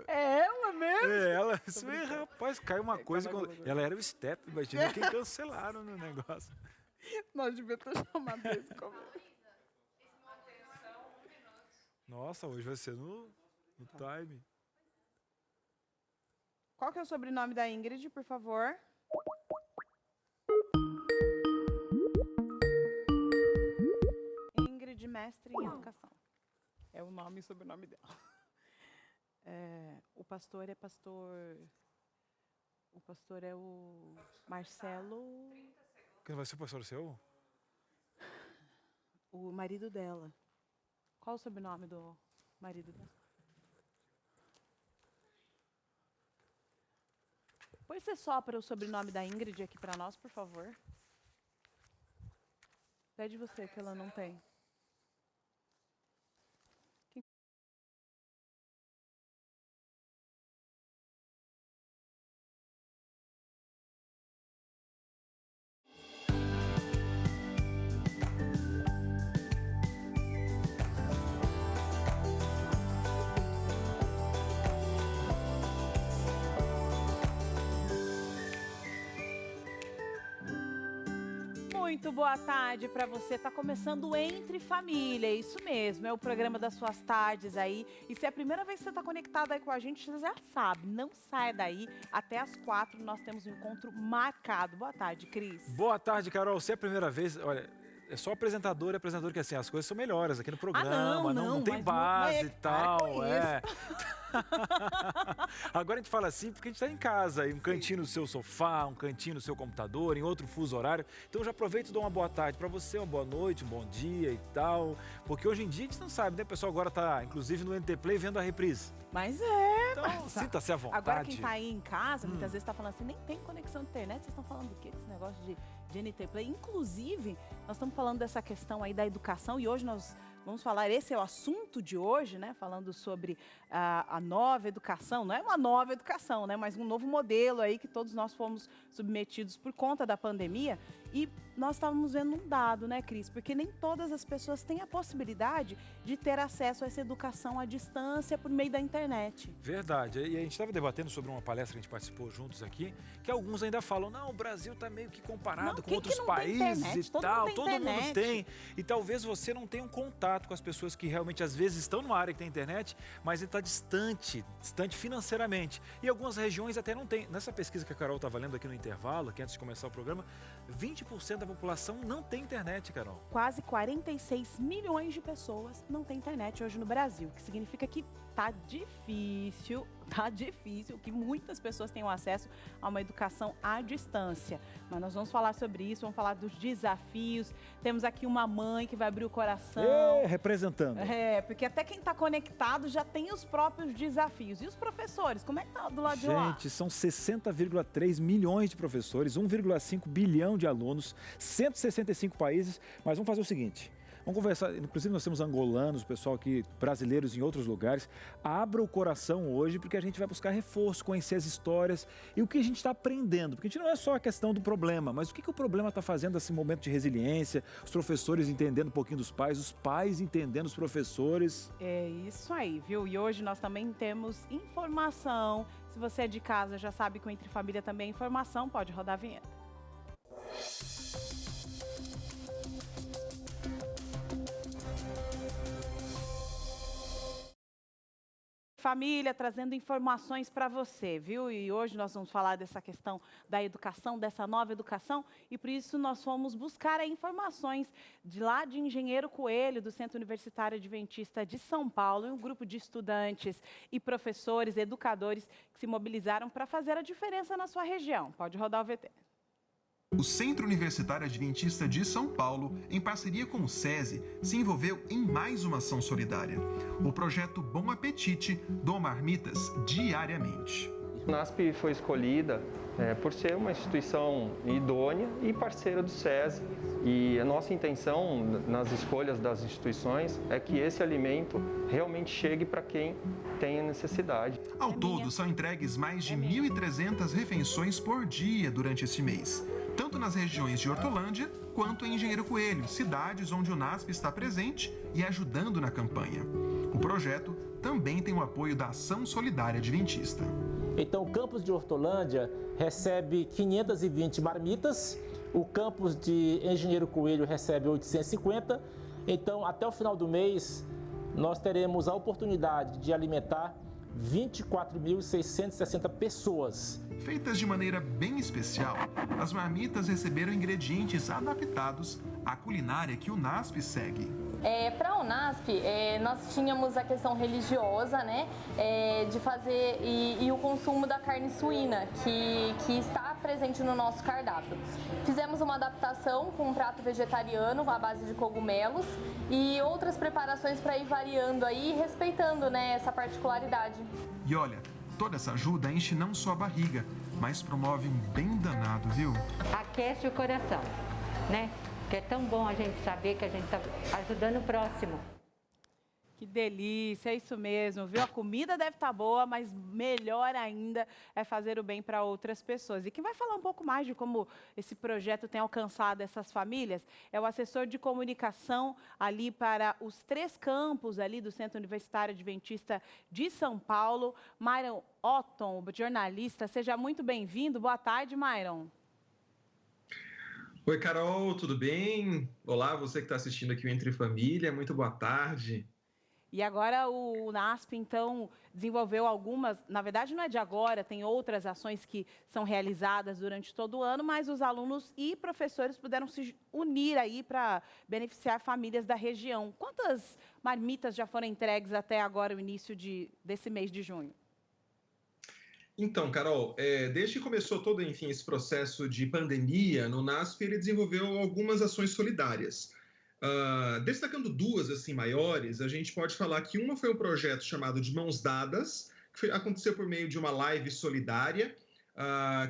É ela mesmo? É ela. Isso aí, rapaz, caiu uma coisa. Ela era o step, imagina quem cancelaram no negócio. Nós devíamos ter chamado ele de comer. Nossa, hoje vai ser no time. Qual que é o sobrenome da Ingrid, por favor? Ingrid, mestre em educação. É o nome e sobrenome dela. O pastor é pastor... O pastor é o Marcelo... Quem vai ser o pastor seu? O marido dela. Qual o sobrenome do marido dela? Pois você sopra o sobrenome da Ingrid aqui para nós, por favor. Pede você, que ela não tem. Muito boa tarde para você. Tá começando o Entre Família, isso mesmo, é o programa das suas tardes aí. E se é a primeira vez que você está conectado aí com a gente, você já sabe, não saia daí. Até às 4 nós temos um encontro marcado. Boa tarde, Cris. Boa tarde, Carol. Se é a primeira vez, olha, é só apresentador e apresentador que assim, as coisas são melhores aqui no programa, não tem base e tal, Agora a gente fala assim porque a gente está em casa, aí um cantinho no seu sofá, um cantinho no seu computador, em outro fuso horário. Então já aproveito e dou uma boa tarde para você, uma boa noite, um bom dia e tal. Porque hoje em dia a gente não sabe, né? O pessoal agora está, inclusive, no NT Play vendo a reprise. Mas então, sinta-se à vontade. Agora quem está aí em casa, muitas vezes está falando assim, nem tem conexão de internet, vocês estão falando do quê? Desse negócio de NT Play. Inclusive, nós estamos falando dessa questão aí da educação e hoje nós vamos falar, esse é o assunto de hoje, né? Falando sobre a nova educação, não é uma nova educação, né? Mas um novo modelo aí que todos nós fomos submetidos por conta da pandemia. E nós estávamos vendo um dado, né, Cris? Porque nem todas as pessoas têm a possibilidade de ter acesso a essa educação à distância por meio da internet. Verdade. E a gente estava debatendo sobre uma palestra que a gente participou juntos aqui, que alguns ainda falam, não, o Brasil está meio que comparado com outros países e tal, todo mundo tem. E talvez você não tenha um contato com as pessoas que realmente às vezes estão numa área que tem internet, mas ele está distante financeiramente. E algumas regiões até não tem. Nessa pesquisa que a Carol estava lendo aqui no intervalo, que antes de começar o programa, 20% da população não tem internet, Carol. Quase 46 milhões de pessoas não têm internet hoje no Brasil, o que significa que tá difícil, que muitas pessoas tenham acesso a uma educação à distância. Mas nós vamos falar sobre isso, vamos falar dos desafios. Temos aqui uma mãe que vai abrir o coração. Representando. Porque até quem está conectado já tem os próprios desafios. E os professores, como é que tá do lado de lá? Gente, são 60,3 milhões de professores, 1,5 bilhão de alunos, 165 países. Mas vamos fazer o seguinte, vamos conversar, inclusive nós temos angolanos, o pessoal aqui, brasileiros em outros lugares. Abra o coração hoje, porque a gente vai buscar reforço, conhecer as histórias e o que a gente está aprendendo. Porque a gente não é só a questão do problema, mas o que o problema está fazendo nesse momento de resiliência, os professores entendendo um pouquinho dos pais, os pais entendendo os professores. É isso aí, viu? E hoje nós também temos informação. Se você é de casa, já sabe que o Entre Família também é informação, pode rodar a vinheta. Família, trazendo informações para você, viu? E hoje nós vamos falar dessa questão da educação, dessa nova educação, e por isso nós fomos buscar informações de lá de Engenheiro Coelho, do Centro Universitário Adventista de São Paulo, um grupo de estudantes e professores, educadores, que se mobilizaram para fazer a diferença na sua região. Pode rodar o VT. O Centro Universitário Adventista de São Paulo, em parceria com o SESI, se envolveu em mais uma ação solidária. O projeto Bom Apetite doa marmitas diariamente. A NASP foi escolhida por ser uma instituição idônea e parceira do SESI. E a nossa intenção nas escolhas das instituições é que esse alimento realmente chegue para quem tem a necessidade. Ao todo, são entregues mais de 1.300 refeições por dia durante esse mês, tanto nas regiões de Hortolândia quanto em Engenheiro Coelho, cidades onde o NASP está presente e ajudando na campanha. O projeto também tem o apoio da Ação Solidária Adventista. Então, o campus de Hortolândia recebe 520 marmitas, o campus de Engenheiro Coelho recebe 850. Então, até o final do mês, nós teremos a oportunidade de alimentar 24.660 pessoas. Feitas de maneira bem especial, as marmitas receberam ingredientes adaptados à culinária que o NASP segue. Para a UNASP, nós tínhamos a questão religiosa, né, de fazer e o consumo da carne suína, que está presente no nosso cardápio. Fizemos uma adaptação com um prato vegetariano à base de cogumelos e outras preparações para ir variando aí, respeitando, né, essa particularidade. E olha, toda essa ajuda enche não só a barriga, mas promove um bem danado, viu? Aquece o coração, né? Que é tão bom a gente saber que a gente está ajudando o próximo. Que delícia, é isso mesmo, viu? A comida deve estar boa, mas melhor ainda é fazer o bem para outras pessoas. E quem vai falar um pouco mais de como esse projeto tem alcançado essas famílias é o assessor de comunicação ali para os 3 campos ali do Centro Universitário Adventista de São Paulo, Myron Otton, jornalista. Seja muito bem-vindo. Boa tarde, Myron. Oi, Carol, tudo bem? Olá, você que está assistindo aqui o Entre Família, muito boa tarde. E agora o NASP, então, desenvolveu algumas, na verdade não é de agora, tem outras ações que são realizadas durante todo o ano, mas os alunos e professores puderam se unir aí para beneficiar famílias da região. Quantas marmitas já foram entregues até agora, o início desse mês de junho? Então, Carol, desde que começou todo, enfim, esse processo de pandemia, no NASP ele desenvolveu algumas ações solidárias. Destacando 2 assim maiores, a gente pode falar que uma foi um projeto chamado de Mãos Dadas, que aconteceu por meio de uma live solidária,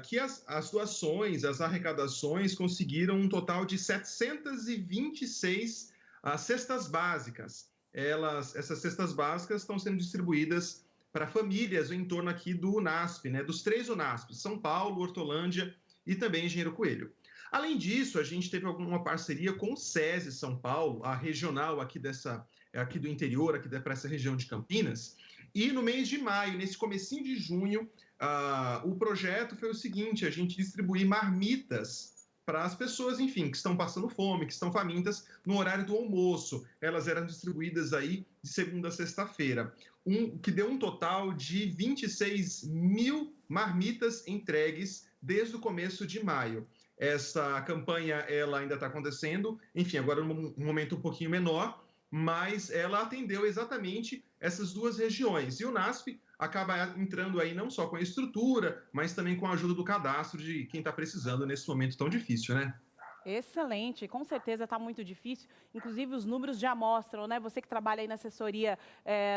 que as doações, as arrecadações conseguiram um total de 726 cestas básicas. Essas cestas básicas estão sendo distribuídas para famílias em torno aqui do UNASP, né, dos 3 UNASP, São Paulo, Hortolândia e também Engenheiro Coelho. Além disso, a gente teve uma parceria com o SESI São Paulo, a regional aqui do interior, aqui para essa região de Campinas. E no mês de maio, nesse comecinho de junho, o projeto foi o seguinte: a gente distribuir marmitas para as pessoas, enfim, que estão passando fome, que estão famintas, no horário do almoço. Elas eram distribuídas aí de segunda a sexta-feira, que deu um total de 26 mil marmitas entregues desde o começo de maio. Essa campanha ela ainda está acontecendo, enfim, agora num momento um pouquinho menor, mas ela atendeu exatamente essas 2 regiões. E o NASP acaba entrando aí não só com a estrutura, mas também com a ajuda do cadastro de quem está precisando nesse momento tão difícil, né? Excelente, com certeza está muito difícil, inclusive os números já mostram, né? Você que trabalha aí na assessoria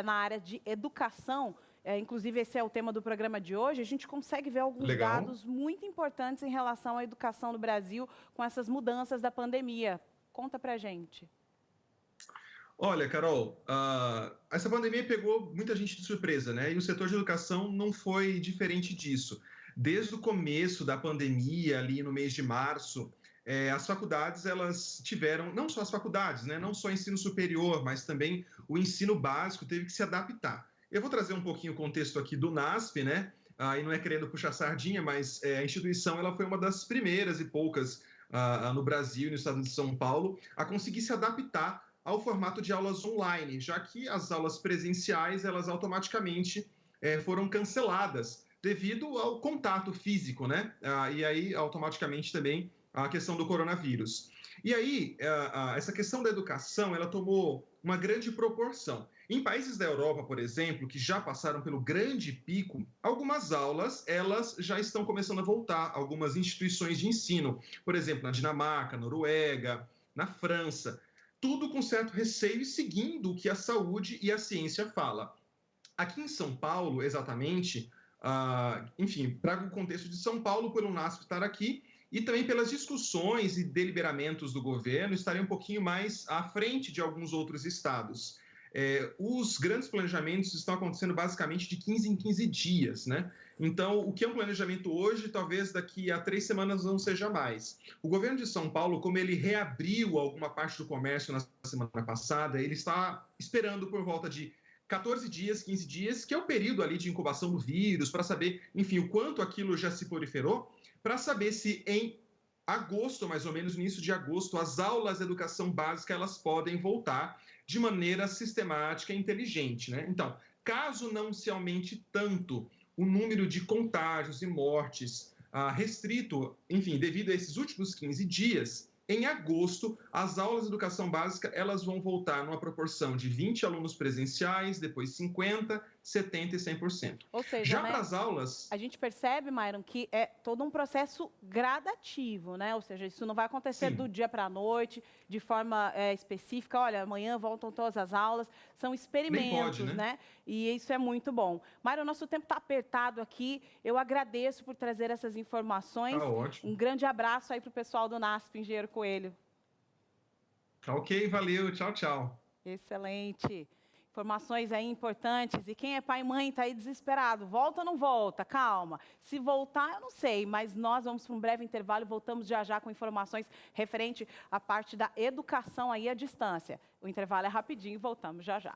na área de educação, inclusive esse é o tema do programa de hoje, a gente consegue ver alguns dados muito importantes em relação à educação no Brasil com essas mudanças da pandemia. Conta pra gente. Olha, Carol, essa pandemia pegou muita gente de surpresa, né? E o setor de educação não foi diferente disso. Desde o começo da pandemia, ali no mês de março, as faculdades, elas tiveram, não só as faculdades, né? Não só o ensino superior, mas também o ensino básico teve que se adaptar. Eu vou trazer um pouquinho o contexto aqui do NASP, né? E não é querendo puxar sardinha, mas a instituição ela foi uma das primeiras e poucas no Brasil e no estado de São Paulo a conseguir se adaptar ao formato de aulas online, já que as aulas presenciais, elas automaticamente foram canceladas devido ao contato físico, né? E aí, automaticamente também, a questão do coronavírus. E aí, essa questão da educação, ela tomou uma grande proporção. Em países da Europa, por exemplo, que já passaram pelo grande pico, algumas aulas, elas já estão começando a voltar, algumas instituições de ensino, por exemplo, na Dinamarca, Noruega, na França, tudo com certo receio e seguindo o que a saúde e a ciência fala. Aqui em São Paulo, exatamente, enfim, trago o contexto de São Paulo pelo NASP estar aqui e também pelas discussões e deliberamentos do governo estarem um pouquinho mais à frente de alguns outros estados. Os grandes planejamentos estão acontecendo basicamente de 15 em 15 dias, né? Então, o que é um planejamento hoje, talvez daqui a 3 semanas não seja mais. O governo de São Paulo, como ele reabriu alguma parte do comércio na semana passada, ele está esperando por volta de 14 dias, 15 dias, que é o período ali de incubação do vírus, para saber, enfim, o quanto aquilo já se proliferou, para saber se em agosto, mais ou menos no início de agosto, as aulas de educação básica elas podem voltar de maneira sistemática e inteligente, né? Então, caso não se aumente tanto o número de contágios e mortes restrito, enfim, devido a esses últimos 15 dias, em agosto, as aulas de educação básica elas vão voltar numa proporção de 20 alunos presenciais, depois 50, 70 e 100%. Ou seja, já né, para as aulas... A gente percebe, Myron, que é todo um processo gradativo, né? Ou seja, isso não vai acontecer do dia para a noite, de forma específica. Olha, amanhã voltam todas as aulas. São experimentos, né? E isso é muito bom. Myron, nosso tempo está apertado aqui. Eu agradeço por trazer essas informações. Tá ótimo. Um grande abraço aí para o pessoal do NASP, Engenheiro Coelho. Ok, valeu. Tchau, tchau. Excelente. Informações aí importantes. E quem é pai e mãe está aí desesperado. Volta ou não volta? Calma. Se voltar, eu não sei. Mas nós vamos para um breve intervalo e voltamos já já com informações referente à parte da educação aí à distância. O intervalo é rapidinho e voltamos já já.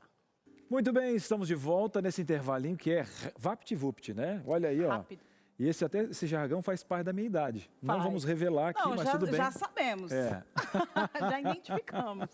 Muito bem, estamos de volta nesse intervalinho que é VaptVupt, né? Olha aí, ó. Rápido. E esse jargão faz parte da minha idade. Não Faz. vamos revelar aqui, mas tudo bem. Já sabemos. Já identificamos.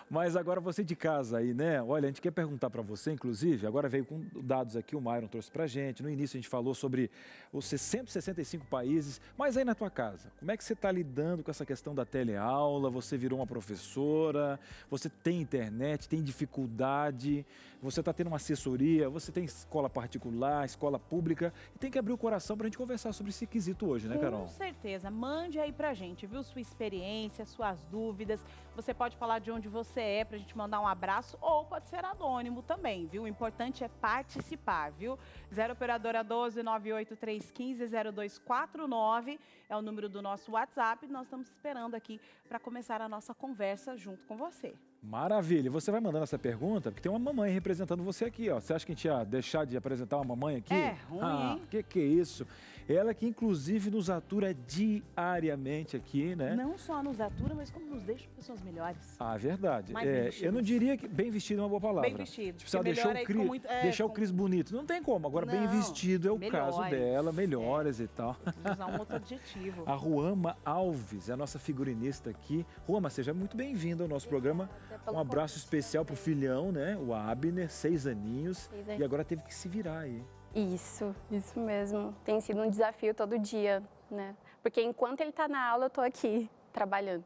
Mas agora você de casa aí, né? Olha, a gente quer perguntar para você, inclusive, agora veio com dados aqui, o Myron trouxe pra gente. No início a gente falou sobre os 165 países, mas aí na tua casa, como é que você está lidando com essa questão da teleaula? Você virou uma professora, você tem internet, tem dificuldade, você está tendo uma assessoria, você tem escola particular, escola pública, e tem que abrir o coração para a gente conversar sobre esse quesito hoje, né, Carol? Com certeza. Mande aí pra gente, viu? Sua experiência, suas dúvidas. Você pode falar de onde você é pra gente mandar um abraço ou pode ser anônimo também, viu? O importante é participar, viu? 0 operadora 12 98315 0249 é o número do nosso WhatsApp. Nós estamos esperando aqui para começar a nossa conversa junto com você. Maravilha. Você vai mandando essa pergunta, porque tem uma mamãe representando você aqui, ó. Você acha que a gente ia deixar de apresentar uma mamãe aqui? É ruim, hein? Que é isso? Ela que, inclusive, nos atura diariamente aqui, né? Não só nos atura, mas como nos deixa pessoas melhores. Ah, verdade. Mais bem vestidas. Eu não diria que bem vestido é uma boa palavra. Bem vestido. Tipo, se ela deixar o Cris bonito. Não tem como. Agora, bem vestido é o caso dela, melhores e tal. Vou usar um outro adjetivo. A Ruama Alves é a nossa figurinista aqui. Ruama, seja muito bem-vinda ao nosso programa. Um abraço especial pro filhão, né? O Abner, 6 aninhos. E agora teve que se virar aí. Isso mesmo. Tem sido um desafio todo dia, né? Porque enquanto ele tá na aula, eu tô aqui trabalhando.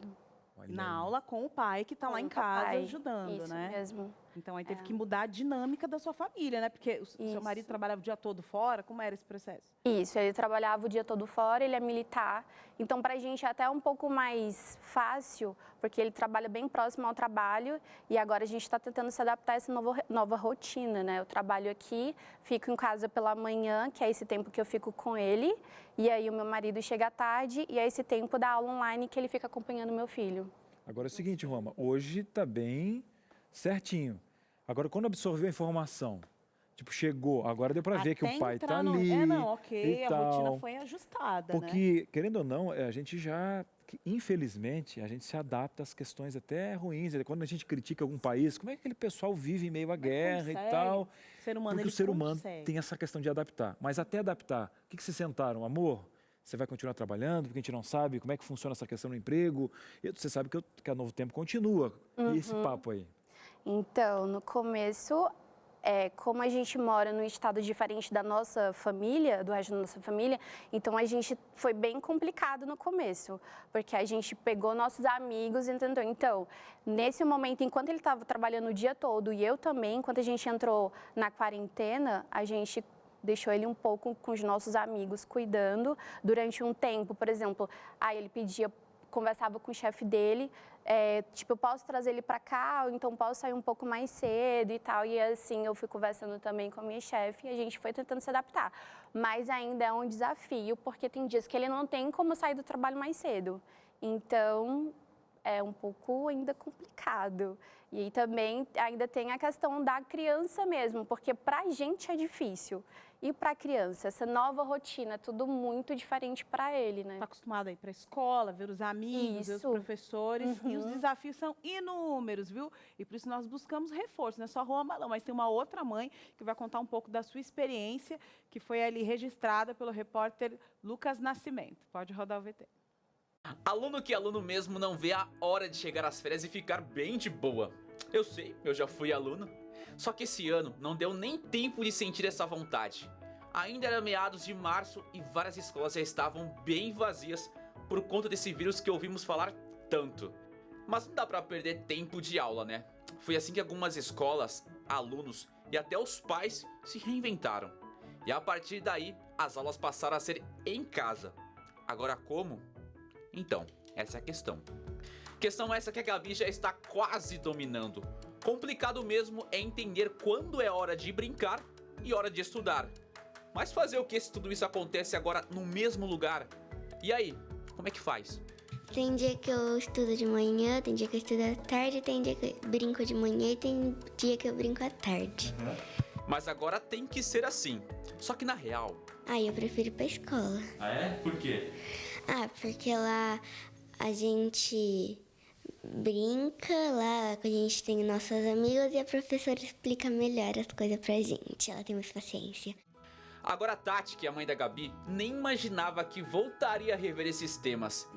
Na aula com o pai que tá lá em casa ajudando, isso né? Mesmo. Então aí teve que mudar a dinâmica da sua família, né? Porque o seu marido trabalhava o dia todo fora, como era esse processo? Isso, ele trabalhava o dia todo fora, ele é militar. Então pra gente é até um pouco mais fácil, porque ele trabalha bem próximo ao trabalho e agora a gente está tentando se adaptar a essa nova rotina, né? Eu trabalho aqui, fico em casa pela manhã, que é esse tempo que eu fico com ele, e aí o meu marido chega à tarde e é esse tempo da aula online que ele fica acompanhando meu filho. Agora é o seguinte, Roma, hoje tá bem certinho. Agora, quando absorveu a informação, tipo, chegou, agora deu para ver que o pai tá ali. A rotina foi ajustada, porque, querendo ou não, a gente já, infelizmente, a gente se adapta às questões até ruins. Quando a gente critica algum país, como é que aquele pessoal vive em meio à guerra e tal? Porque o ser humano tem essa questão de adaptar. Mas até adaptar, o que vocês sentaram? Amor? Você vai continuar trabalhando, porque a gente não sabe como é que funciona essa questão no emprego. Você sabe que a Novo Tempo continua. E esse papo aí? Então, no começo, como a gente mora num estado diferente da nossa família, do resto da nossa família, então a gente foi bem complicado no começo, porque a gente pegou nossos amigos e tentou. Então, nesse momento, enquanto ele estava trabalhando o dia todo e eu também, enquanto a gente entrou na quarentena, a gente deixou ele um pouco com os nossos amigos cuidando durante um tempo. Por exemplo, ele pedia, conversava com o chefe dele, tipo, eu posso trazer ele para cá, ou então posso sair um pouco mais cedo e tal. E assim, eu fui conversando também com a minha chefe e a gente foi tentando se adaptar. Mas ainda é um desafio, porque tem dias que ele não tem como sair do trabalho mais cedo. Então, é um pouco ainda complicado. E aí também ainda tem a questão da criança mesmo, porque para a gente é difícil. E para a criança, essa nova rotina, tudo muito diferente para ele, né? Está acostumado a ir para a escola, ver os amigos, ver os Isso. professores. E os desafios são inúmeros, viu? E por isso nós buscamos reforço, não é só Rua Balão, mas tem uma outra mãe que vai contar um pouco da sua experiência, que foi ali registrada pelo repórter Lucas Nascimento. Pode rodar o VT. Aluno que aluno mesmo não vê a hora de chegar às férias e ficar bem de boa. Eu sei, eu já fui aluno. Só que esse ano não deu nem tempo de sentir essa vontade. Ainda era meados de março e várias escolas já estavam bem vazias por conta desse vírus que ouvimos falar tanto. Mas não dá pra perder tempo de aula, né? Foi assim que algumas escolas, alunos e até os pais se reinventaram. E a partir daí, as aulas passaram a ser em casa. Agora como? Então, essa é a questão. Questão essa que a Gabi já está quase dominando. Complicado mesmo é entender quando é hora de brincar e hora de estudar. Mas fazer o que se tudo isso acontece agora no mesmo lugar? E aí, como é que faz? Tem dia que eu estudo de manhã, tem dia que eu estudo à tarde, tem dia que eu brinco de manhã e tem dia que eu brinco à tarde. Mas agora tem que ser assim. Só que na real... Eu prefiro ir pra escola. Ah é? Por quê? Porque lá a gente brinca, lá a gente tem nossos amigos e a professora explica melhor as coisas pra gente. Ela tem mais paciência. Agora a Tati, que é a mãe da Gabi, nem imaginava que voltaria a rever esses temas.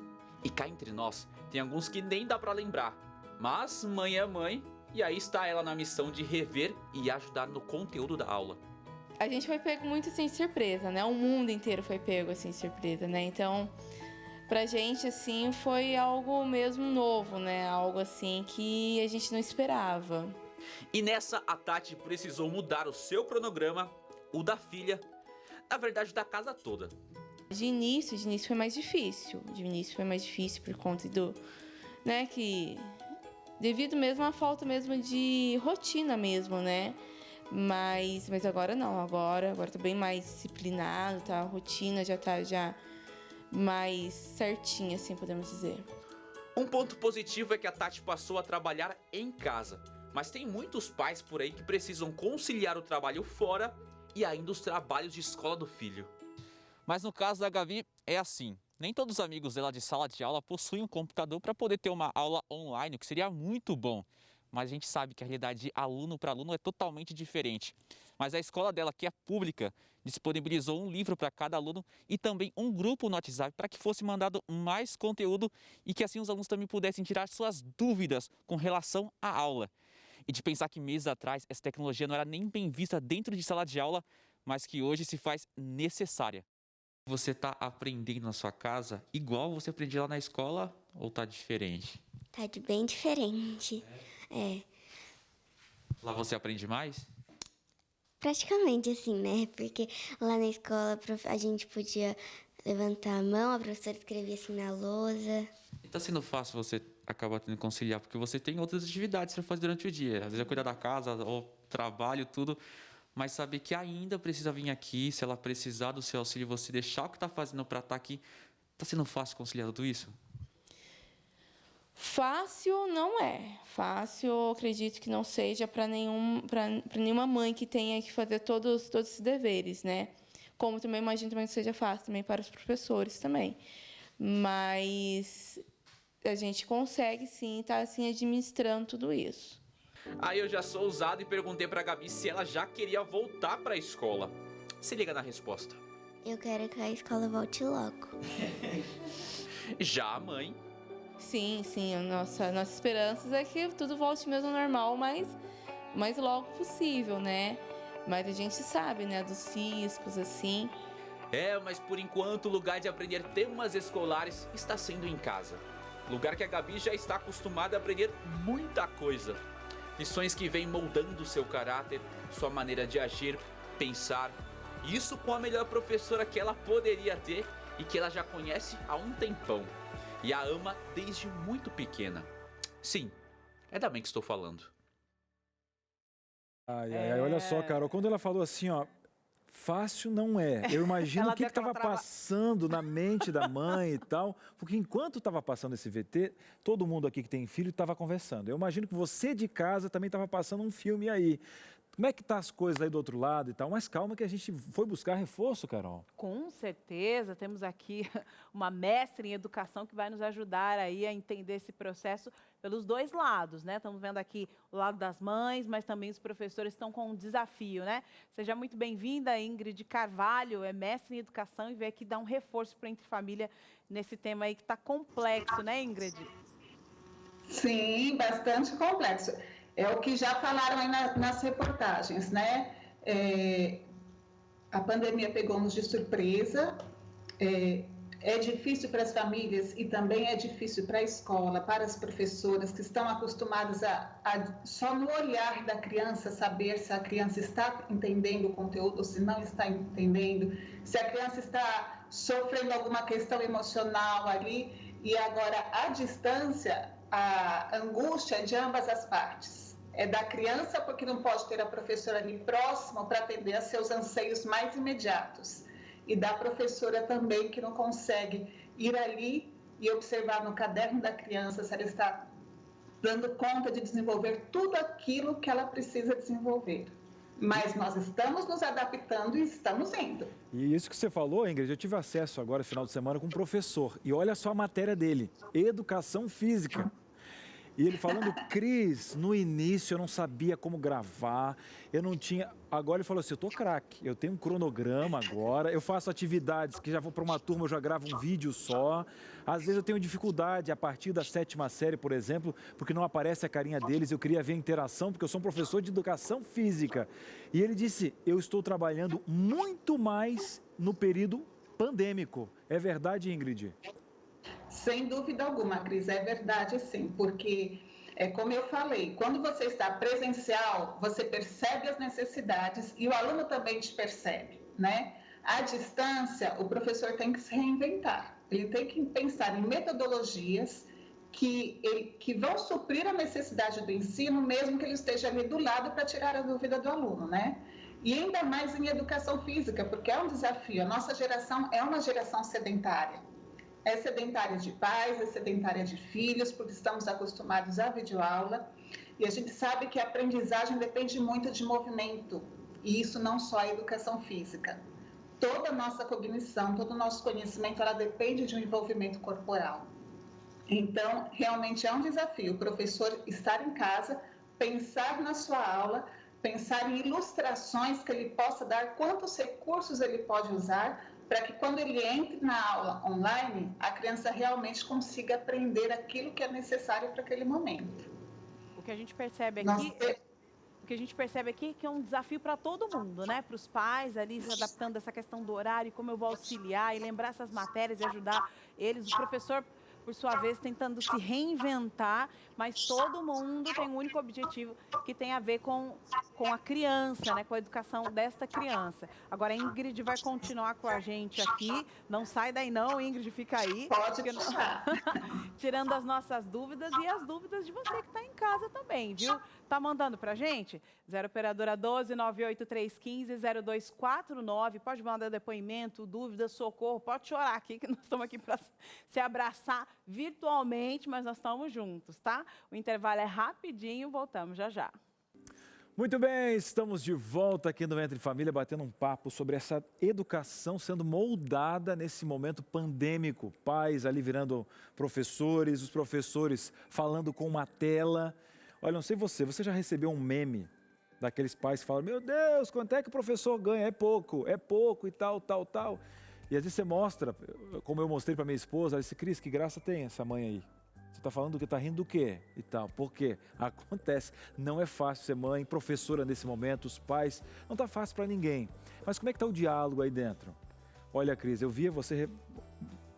E cá entre nós, tem alguns que nem dá pra lembrar. Mas mãe é mãe, e aí está ela na missão de rever e ajudar no conteúdo da aula. A gente foi pego muito assim de surpresa, né? O mundo inteiro foi pego assim de surpresa, né? Então, pra gente assim foi algo mesmo novo, né? Algo assim que a gente não esperava. E nessa a Tati precisou mudar o seu cronograma, o da filha, na verdade da casa toda. De início foi mais difícil. De início foi mais difícil por conta do, né, que devido mesmo à falta mesmo de rotina mesmo, né? Mas agora não, agora tá bem mais disciplinado, tá? A rotina já tá mais certinha, assim podemos dizer. Um ponto positivo é que a Tati passou a trabalhar em casa, mas tem muitos pais por aí que precisam conciliar o trabalho fora e ainda os trabalhos de escola do filho. Mas no caso da Gabi é assim, nem todos os amigos dela de sala de aula possuem um computador para poder ter uma aula online, o que seria muito bom. Mas a gente sabe que a realidade de aluno para aluno é totalmente diferente. Mas a escola dela, que é pública, disponibilizou um livro para cada aluno e também um grupo no WhatsApp para que fosse mandado mais conteúdo e que assim os alunos também pudessem tirar suas dúvidas com relação à aula. E de pensar que meses atrás essa tecnologia não era nem bem vista dentro de sala de aula, mas que hoje se faz necessária. Você está aprendendo na sua casa igual você aprendia lá na escola ou está diferente? Tá bem diferente. Lá você aprende mais? Praticamente assim, né? Porque lá na escola a gente podia levantar a mão, a professora escrevia assim na lousa. E tá sendo fácil você acabar tendo que conciliar, porque você tem outras atividades para fazer durante o dia. Às vezes é cuidar da casa, ou trabalho, tudo. Mas saber que ainda precisa vir aqui, se ela precisar do seu auxílio, você deixar o que tá fazendo para estar aqui. Tá sendo fácil conciliar tudo isso? Fácil não é. Fácil, eu acredito que não seja para nenhuma mãe que tenha que fazer todos esses deveres, né? Como também imagino também que seja fácil também para os professores também. Mas a gente consegue sim estar assim administrando tudo isso. Aí eu já sou ousado e perguntei pra Gabi se ela já queria voltar pra escola. Se liga na resposta. Eu quero que a escola volte logo. Já a mãe? Sim, nossa esperança é que tudo volte mesmo ao normal, mas mais logo possível, né? Mas a gente sabe, né, dos riscos, assim. Mas por enquanto o lugar de aprender temas escolares está sendo em casa. Lugar que a Gabi já está acostumada a aprender muita coisa. Lições que vêm moldando seu caráter, sua maneira de agir, pensar. Isso com a melhor professora que ela poderia ter e que ela já conhece há um tempão. E a ama desde muito pequena. Sim, é da mãe que estou falando. Olha só, Carol, quando ela falou assim, ó, Fácil não é. Eu imagino o que estava passando na mente da mãe e tal, porque enquanto estava passando esse VT, todo mundo aqui que tem filho estava conversando. Eu imagino que você de casa também estava passando um filme aí. Como é que tá as coisas aí do outro lado e tal? Mas calma que a gente foi buscar reforço, Carol. Com certeza, temos aqui uma mestre em educação que vai nos ajudar aí a entender esse processo pelos dois lados, né? Estamos vendo aqui o lado das mães, mas também os professores estão com um desafio, né? Seja muito bem-vinda, Ingrid Carvalho, é mestre em educação e veio aqui dar um reforço para a Entre Família nesse tema aí que está complexo, né, Ingrid? Sim, bastante complexo. É o que já falaram aí nas reportagens, né? A pandemia pegou-nos de surpresa, é difícil para as famílias e também é difícil para a escola, para as professoras que estão acostumadas a só no olhar da criança saber se a criança está entendendo o conteúdo ou se não está entendendo, se a criança está sofrendo alguma questão emocional ali, e agora à distância, a angústia de ambas as partes. É da criança porque não pode ter a professora ali próxima para atender a seus anseios mais imediatos. E da professora também que não consegue ir ali e observar no caderno da criança se ela está dando conta de desenvolver tudo aquilo que ela precisa desenvolver. Mas nós estamos nos adaptando e estamos indo. E isso que você falou, Ingrid, eu tive acesso agora, no final de semana, com um professor. E olha só a matéria dele, Educação Física. E ele falando, Cris, no início eu não sabia como gravar, eu não tinha... Agora ele falou assim, eu tô craque, eu tenho um cronograma agora, eu faço atividades que já vou para uma turma, eu já gravo um vídeo só. Às vezes eu tenho dificuldade a partir da 7ª série, por exemplo, porque não aparece a carinha deles, eu queria ver a interação, porque eu sou um professor de educação física. E ele disse, eu estou trabalhando muito mais no período pandêmico. É verdade, Ingrid? Sem dúvida alguma, Cris, é verdade sim, porque, como eu falei, quando você está presencial, você percebe as necessidades e o aluno também te percebe, né? À distância, o professor tem que se reinventar, ele tem que pensar em metodologias que vão suprir a necessidade do ensino, mesmo que ele esteja ali do lado para tirar a dúvida do aluno, né? E ainda mais em educação física, porque é um desafio, a nossa geração é uma geração sedentária. É sedentária de pais, é sedentária de filhos, porque estamos acostumados à videoaula. E a gente sabe que a aprendizagem depende muito de movimento. E isso não só a educação física. Toda a nossa cognição, todo o nosso conhecimento, ela depende de um envolvimento corporal. Então, realmente é um desafio o professor estar em casa, pensar na sua aula, pensar em ilustrações que ele possa dar, quantos recursos ele pode usar, para que quando ele entre na aula online, a criança realmente consiga aprender aquilo que é necessário para aquele momento. O que a gente percebe aqui, é que é um desafio para todo mundo, né? Para os pais ali se adaptando a essa questão do horário, como eu vou auxiliar e lembrar essas matérias e ajudar eles. O professor, por sua vez, tentando se reinventar, mas todo mundo tem um único objetivo que tem a ver com a criança, né? Com a educação desta criança. Agora, a Ingrid vai continuar com a gente aqui. Não sai daí não, Ingrid, fica aí. Pode deixar. Tirando as nossas dúvidas e as dúvidas de você que está em casa também, viu? Tá mandando pra gente? 0 operadora 12 98315 0249. Pode mandar depoimento, dúvida, socorro. Pode chorar aqui, que nós estamos aqui para se abraçar virtualmente, mas nós estamos juntos, tá? O intervalo é rapidinho, voltamos já já. Muito bem, estamos de volta aqui no Entre Família, batendo um papo sobre essa educação sendo moldada nesse momento pandêmico. Pais ali virando professores, os professores falando com uma tela. Olha, não sei você já recebeu um meme daqueles pais que falam, meu Deus, quanto é que o professor ganha? É pouco e tal. E às vezes você mostra, como eu mostrei para minha esposa, ela disse, Cris, que graça tem essa mãe aí? Você está falando do que, está rindo do quê? E tal, por quê? Acontece, não é fácil ser mãe, professora nesse momento, os pais, não está fácil para ninguém. Mas como é que está o diálogo aí dentro? Olha, Cris, eu via você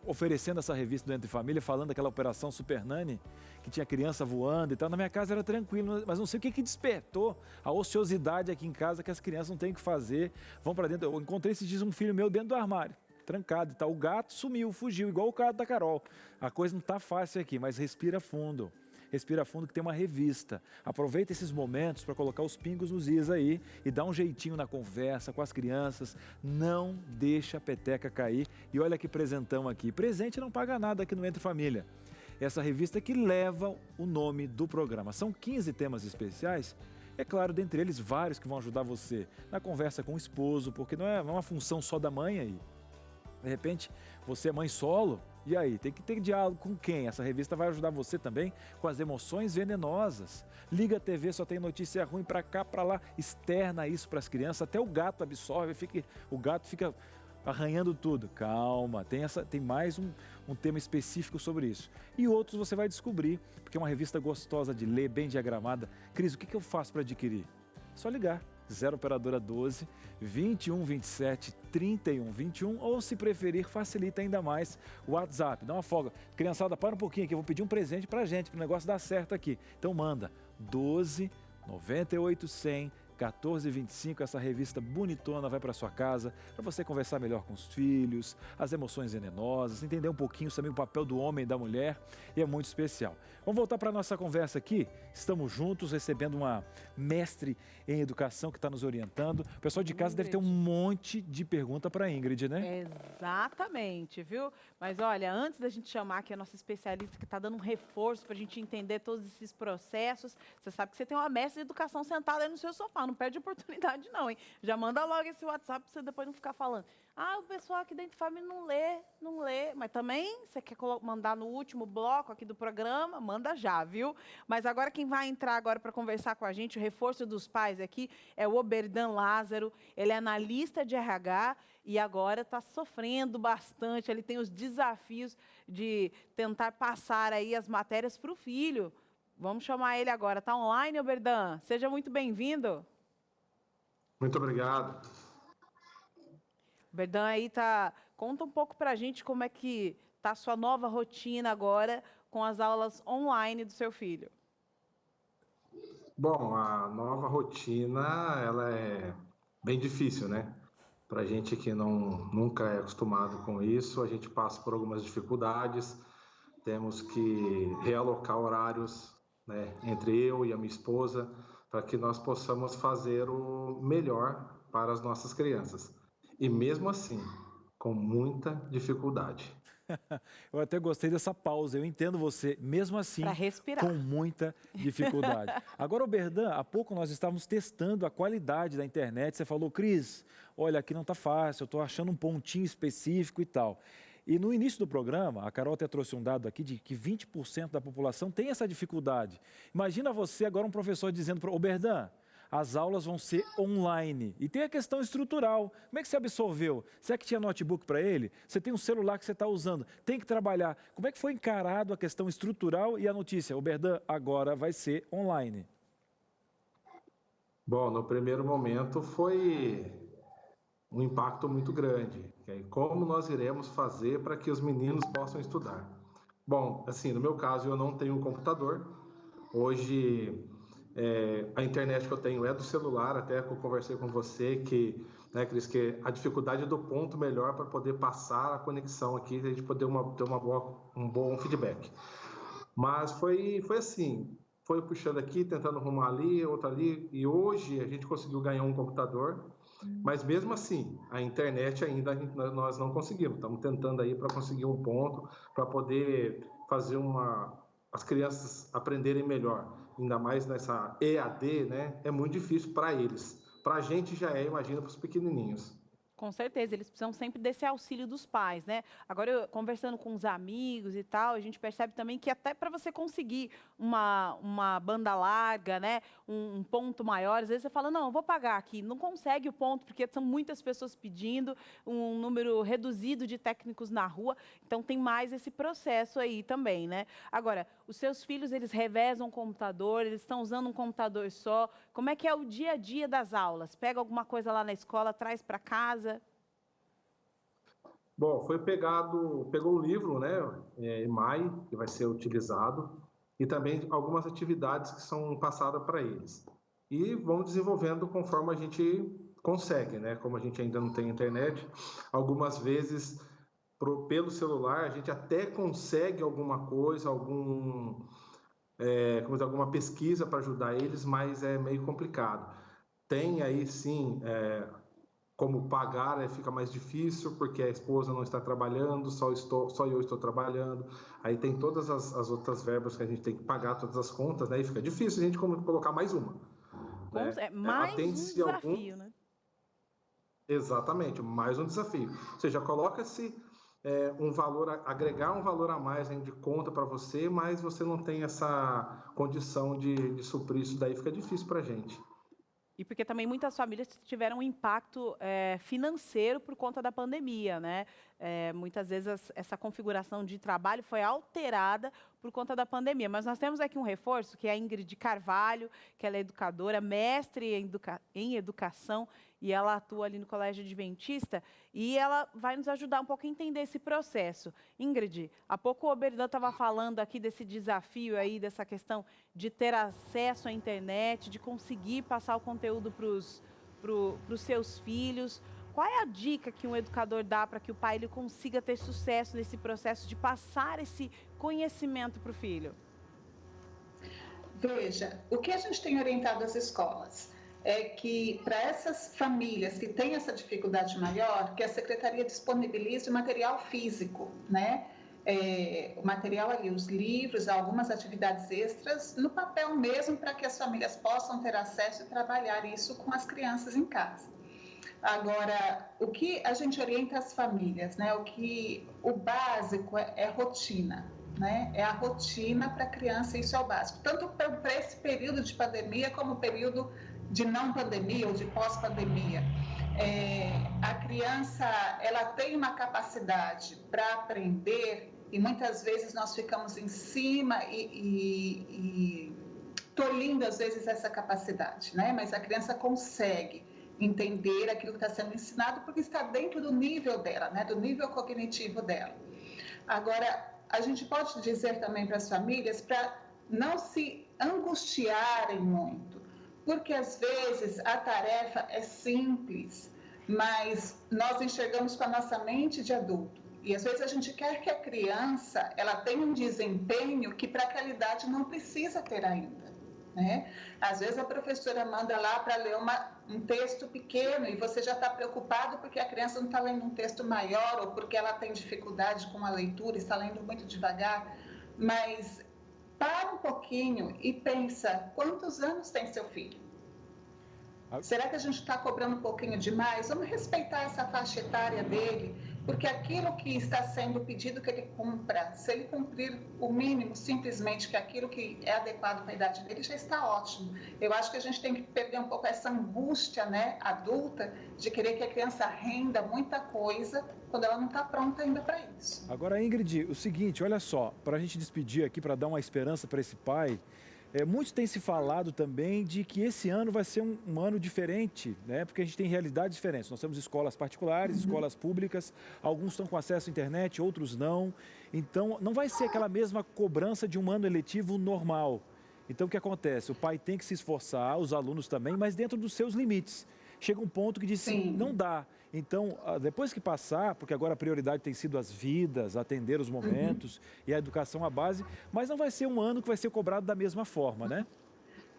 oferecendo essa revista do Entre Família, falando daquela operação Super Nani, que tinha criança voando e tal. Na minha casa era tranquilo, mas não sei o que despertou a ociosidade aqui em casa, que as crianças não têm o que fazer, vão para dentro. Eu encontrei esses dias um filho meu dentro do armário, trancado e tal. O gato sumiu, fugiu, igual o gato da Carol. A coisa não está fácil aqui, mas respira fundo. respira fundo que tem uma revista. Aproveita esses momentos para colocar os pingos nos is aí e dá um jeitinho na conversa com as crianças. Não deixa a peteca cair. E olha que presentão aqui. Presente não paga nada aqui no Entre Família. Essa revista que leva o nome do programa. São 15 temas especiais. É claro, dentre eles, vários que vão ajudar você na conversa com o esposo, porque não é uma função só da mãe aí. De repente, você é mãe solo, e aí? Tem que ter diálogo com quem? Essa revista vai ajudar você também com as emoções venenosas. Liga a TV, só tem notícia ruim pra cá, pra lá. Externa isso pras crianças, até o gato absorve, o gato fica arranhando tudo. Calma, tem mais um tema específico sobre isso. E outros você vai descobrir, porque é uma revista gostosa de ler, bem diagramada. Cris, o que eu faço para adquirir? Só ligar. 0 operadora 12 21 27 31 21 ou, se preferir, facilita ainda mais o WhatsApp. Dá uma folga. Criançada, para um pouquinho aqui, eu vou pedir um presente pra gente, pro negócio dar certo aqui. Então manda 12 98 100 1425, essa revista bonitona vai para sua casa, para você conversar melhor com os filhos, as emoções venenosas, entender um pouquinho também o papel do homem e da mulher, e é muito especial. Vamos voltar para a nossa conversa aqui. Estamos juntos recebendo uma mestre em educação que está nos orientando. O pessoal de casa deve ter um monte de pergunta para a Ingrid, né? Exatamente, viu? Mas olha, antes da gente chamar aqui a nossa especialista que está dando um reforço para a gente entender todos esses processos, você sabe que você tem uma mestre de educação sentada aí no seu sofá. Não perde oportunidade não, hein? Já manda logo esse WhatsApp para você depois não ficar falando. Ah, o pessoal aqui dentro de família não lê. Mas também, você quer mandar no último bloco aqui do programa? Manda já, viu? Mas agora quem vai entrar agora para conversar com a gente, o reforço dos pais aqui, é o Oberdan Lázaro. Ele é analista de RH e agora está sofrendo bastante. Ele tem os desafios de tentar passar aí as matérias para o filho. Vamos chamar ele agora. Está online, Oberdan? Seja muito bem-vindo. Muito obrigado. Oberdan, aí conta um pouco para a gente como é que está a sua nova rotina agora com as aulas online do seu filho. Bom, a nova rotina, ela é bem difícil, né? Para a gente que nunca é acostumado com isso, a gente passa por algumas dificuldades, temos que realocar horários, né, entre eu e a minha esposa, para que nós possamos fazer o melhor para as nossas crianças. E mesmo assim, com muita dificuldade. Eu até gostei dessa pausa, eu entendo você, mesmo assim, com muita dificuldade. Agora, Oberdan, há pouco nós estávamos testando a qualidade da internet, você falou, Cris, olha, aqui não está fácil, eu estou achando um pontinho específico e tal. E no início do programa, a Carol até trouxe um dado aqui de que 20% da população tem essa dificuldade. Imagina você agora, um professor, dizendo para o Oberdan, as aulas vão ser online. E tem a questão estrutural. Como é que você absorveu? Será que tinha notebook para ele? Você tem um celular que você está usando, tem que trabalhar. Como é que foi encarado a questão estrutural e a notícia? Oberdan, agora vai ser online. Bom, no primeiro momento foi um impacto muito grande. Como nós iremos fazer para que os meninos possam estudar? Bom, assim, no meu caso, eu não tenho um computador. Hoje, a internet que eu tenho é do celular, até que eu conversei com você, que, né, Cris, que a dificuldade é do ponto melhor para poder passar a conexão aqui, a gente poder ter um bom feedback. Mas foi assim, foi puxando aqui, tentando arrumar ali, outra ali, e hoje a gente conseguiu ganhar um computador. Mas mesmo assim, a internet ainda nós não conseguimos. Estamos tentando aí para conseguir um ponto, para poder fazer as crianças aprenderem melhor. Ainda mais nessa EAD, né? É muito difícil para eles. Para a gente já imagina para os pequenininhos. Com certeza, eles precisam sempre desse auxílio dos pais, né? Agora, conversando com os amigos e tal, a gente percebe também que até para você conseguir uma banda larga, né? Um ponto maior, às vezes você fala, não, eu vou pagar aqui. Não consegue o ponto, porque são muitas pessoas pedindo, um número reduzido de técnicos na rua. Então, tem mais esse processo aí também, né? Agora, os seus filhos, eles revezam o computador, eles estão usando um computador só. Como é que é o dia a dia das aulas? Pega alguma coisa lá na escola, traz para casa? Bom, pegou o livro, né, EMAI, que vai ser utilizado, e também algumas atividades que são passadas para eles. E vamos desenvolvendo conforme a gente consegue, né, como a gente ainda não tem internet, algumas vezes pelo celular a gente até consegue alguma coisa, como alguma pesquisa para ajudar eles, mas é meio complicado. Tem aí, sim, como pagar, fica mais difícil, porque a esposa não está trabalhando, só eu estou trabalhando. Aí tem todas as outras verbas que a gente tem que pagar, todas as contas, né? E fica difícil a gente colocar mais uma. É mais um desafio, né? Exatamente, mais um desafio. Ou seja, coloca-se um valor, agregar um valor a mais de conta para você, mas você não tem essa condição de suprir isso, daí fica difícil para a gente. E porque também muitas famílias tiveram um impacto financeiro por conta da pandemia, né? Muitas vezes essa configuração de trabalho foi alterada por conta da pandemia. Mas nós temos aqui um reforço, que é a Ingrid Carvalho, que ela é educadora, mestre em educação, e ela atua ali no Colégio Adventista, e ela vai nos ajudar um pouco a entender esse processo. Ingrid, há pouco o Oberdan estava falando aqui desse desafio aí, dessa questão de ter acesso à internet, de conseguir passar o conteúdo para os seus filhos. Qual é a dica que um educador dá para que o pai ele consiga ter sucesso nesse processo de passar esse conhecimento para o filho? Veja, o que a gente tem orientado às escolas é que, para essas famílias que têm essa dificuldade maior, que a secretaria disponibilize o material físico, né? O material ali, os livros, algumas atividades extras, no papel mesmo, para que as famílias possam ter acesso e trabalhar isso com as crianças em casa. Agora, o que a gente orienta as famílias, né? O básico é rotina, né? É a rotina para a criança, isso é o básico. Tanto para esse período de pandemia, como o período de não pandemia ou de pós-pandemia. A criança, ela tem uma capacidade para aprender e muitas vezes nós ficamos em cima e tolhindo às vezes essa capacidade, né? Mas a criança consegue entender aquilo que está sendo ensinado porque está dentro do nível dela, né? Do nível cognitivo dela. Agora, a gente pode dizer também para as famílias para não se angustiarem muito, porque às vezes a tarefa é simples, mas nós enxergamos com a nossa mente de adulto. E às vezes a gente quer que a criança ela tenha um desempenho que para aquela idade não precisa ter ainda, né? Às vezes a professora manda lá para ler um texto pequeno e você já está preocupado porque a criança não está lendo um texto maior ou porque ela tem dificuldade com a leitura, está lendo muito devagar, mas para um pouquinho e pensa, quantos anos tem seu filho? Será que a gente está cobrando um pouquinho demais? Vamos respeitar essa faixa etária dele, porque aquilo que está sendo pedido que ele cumpra, se ele cumprir o mínimo, simplesmente que aquilo que é adequado para a idade dele, já está ótimo. Eu acho que a gente tem que perder um pouco essa angústia, né, adulta, de querer que a criança renda muita coisa quando ela não está pronta ainda para isso. Agora, Ingrid, o seguinte, olha só, para a gente despedir aqui, para dar uma esperança para esse pai, muito tem se falado também de que esse ano vai ser um ano diferente, né? Porque a gente tem realidades diferentes. Nós temos escolas particulares, escolas públicas, alguns estão com acesso à internet, outros não. Então, não vai ser aquela mesma cobrança de um ano eletivo normal. Então, o que acontece? O pai tem que se esforçar, os alunos também, mas dentro dos seus limites. Chega um ponto que diz assim, não dá. Então, depois que passar, porque agora a prioridade tem sido as vidas, atender os momentos e a educação à base, mas não vai ser um ano que vai ser cobrado da mesma forma, né?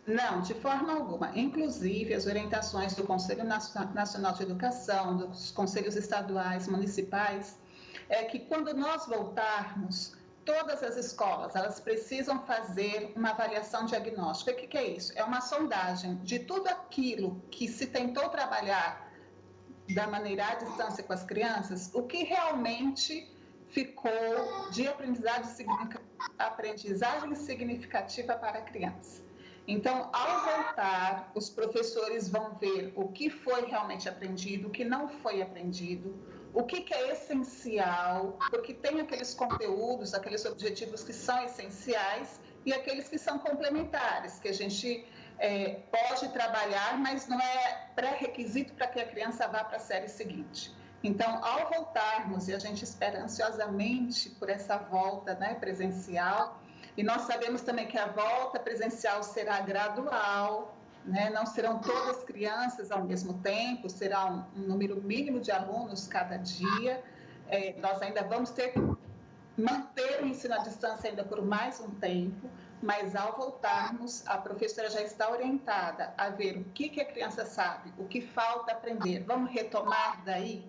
Não, de forma alguma. Inclusive, as orientações do Conselho Nacional de Educação, dos conselhos estaduais, municipais, é que quando nós voltarmos, todas as escolas, elas precisam fazer uma avaliação diagnóstica. O que é isso? É uma sondagem de tudo aquilo que se tentou trabalhar da maneira à distância com as crianças, o que realmente ficou de aprendizagem significativa para a criança. Então, ao voltar, os professores vão ver o que foi realmente aprendido, o que não foi aprendido, o que é essencial, porque tem aqueles conteúdos, aqueles objetivos que são essenciais e aqueles que são complementares, que a gente pode trabalhar, mas não é pré-requisito para que a criança vá para a série seguinte. Então, ao voltarmos, e a gente espera ansiosamente por essa volta, né, presencial, e nós sabemos também que a volta presencial será gradual, né, não serão todas crianças ao mesmo tempo, será um número mínimo de alunos cada dia. Nós ainda vamos ter que manter o ensino à distância ainda por mais um tempo, mas ao voltarmos, a professora já está orientada a ver o que a criança sabe, o que falta aprender. Vamos retomar daí?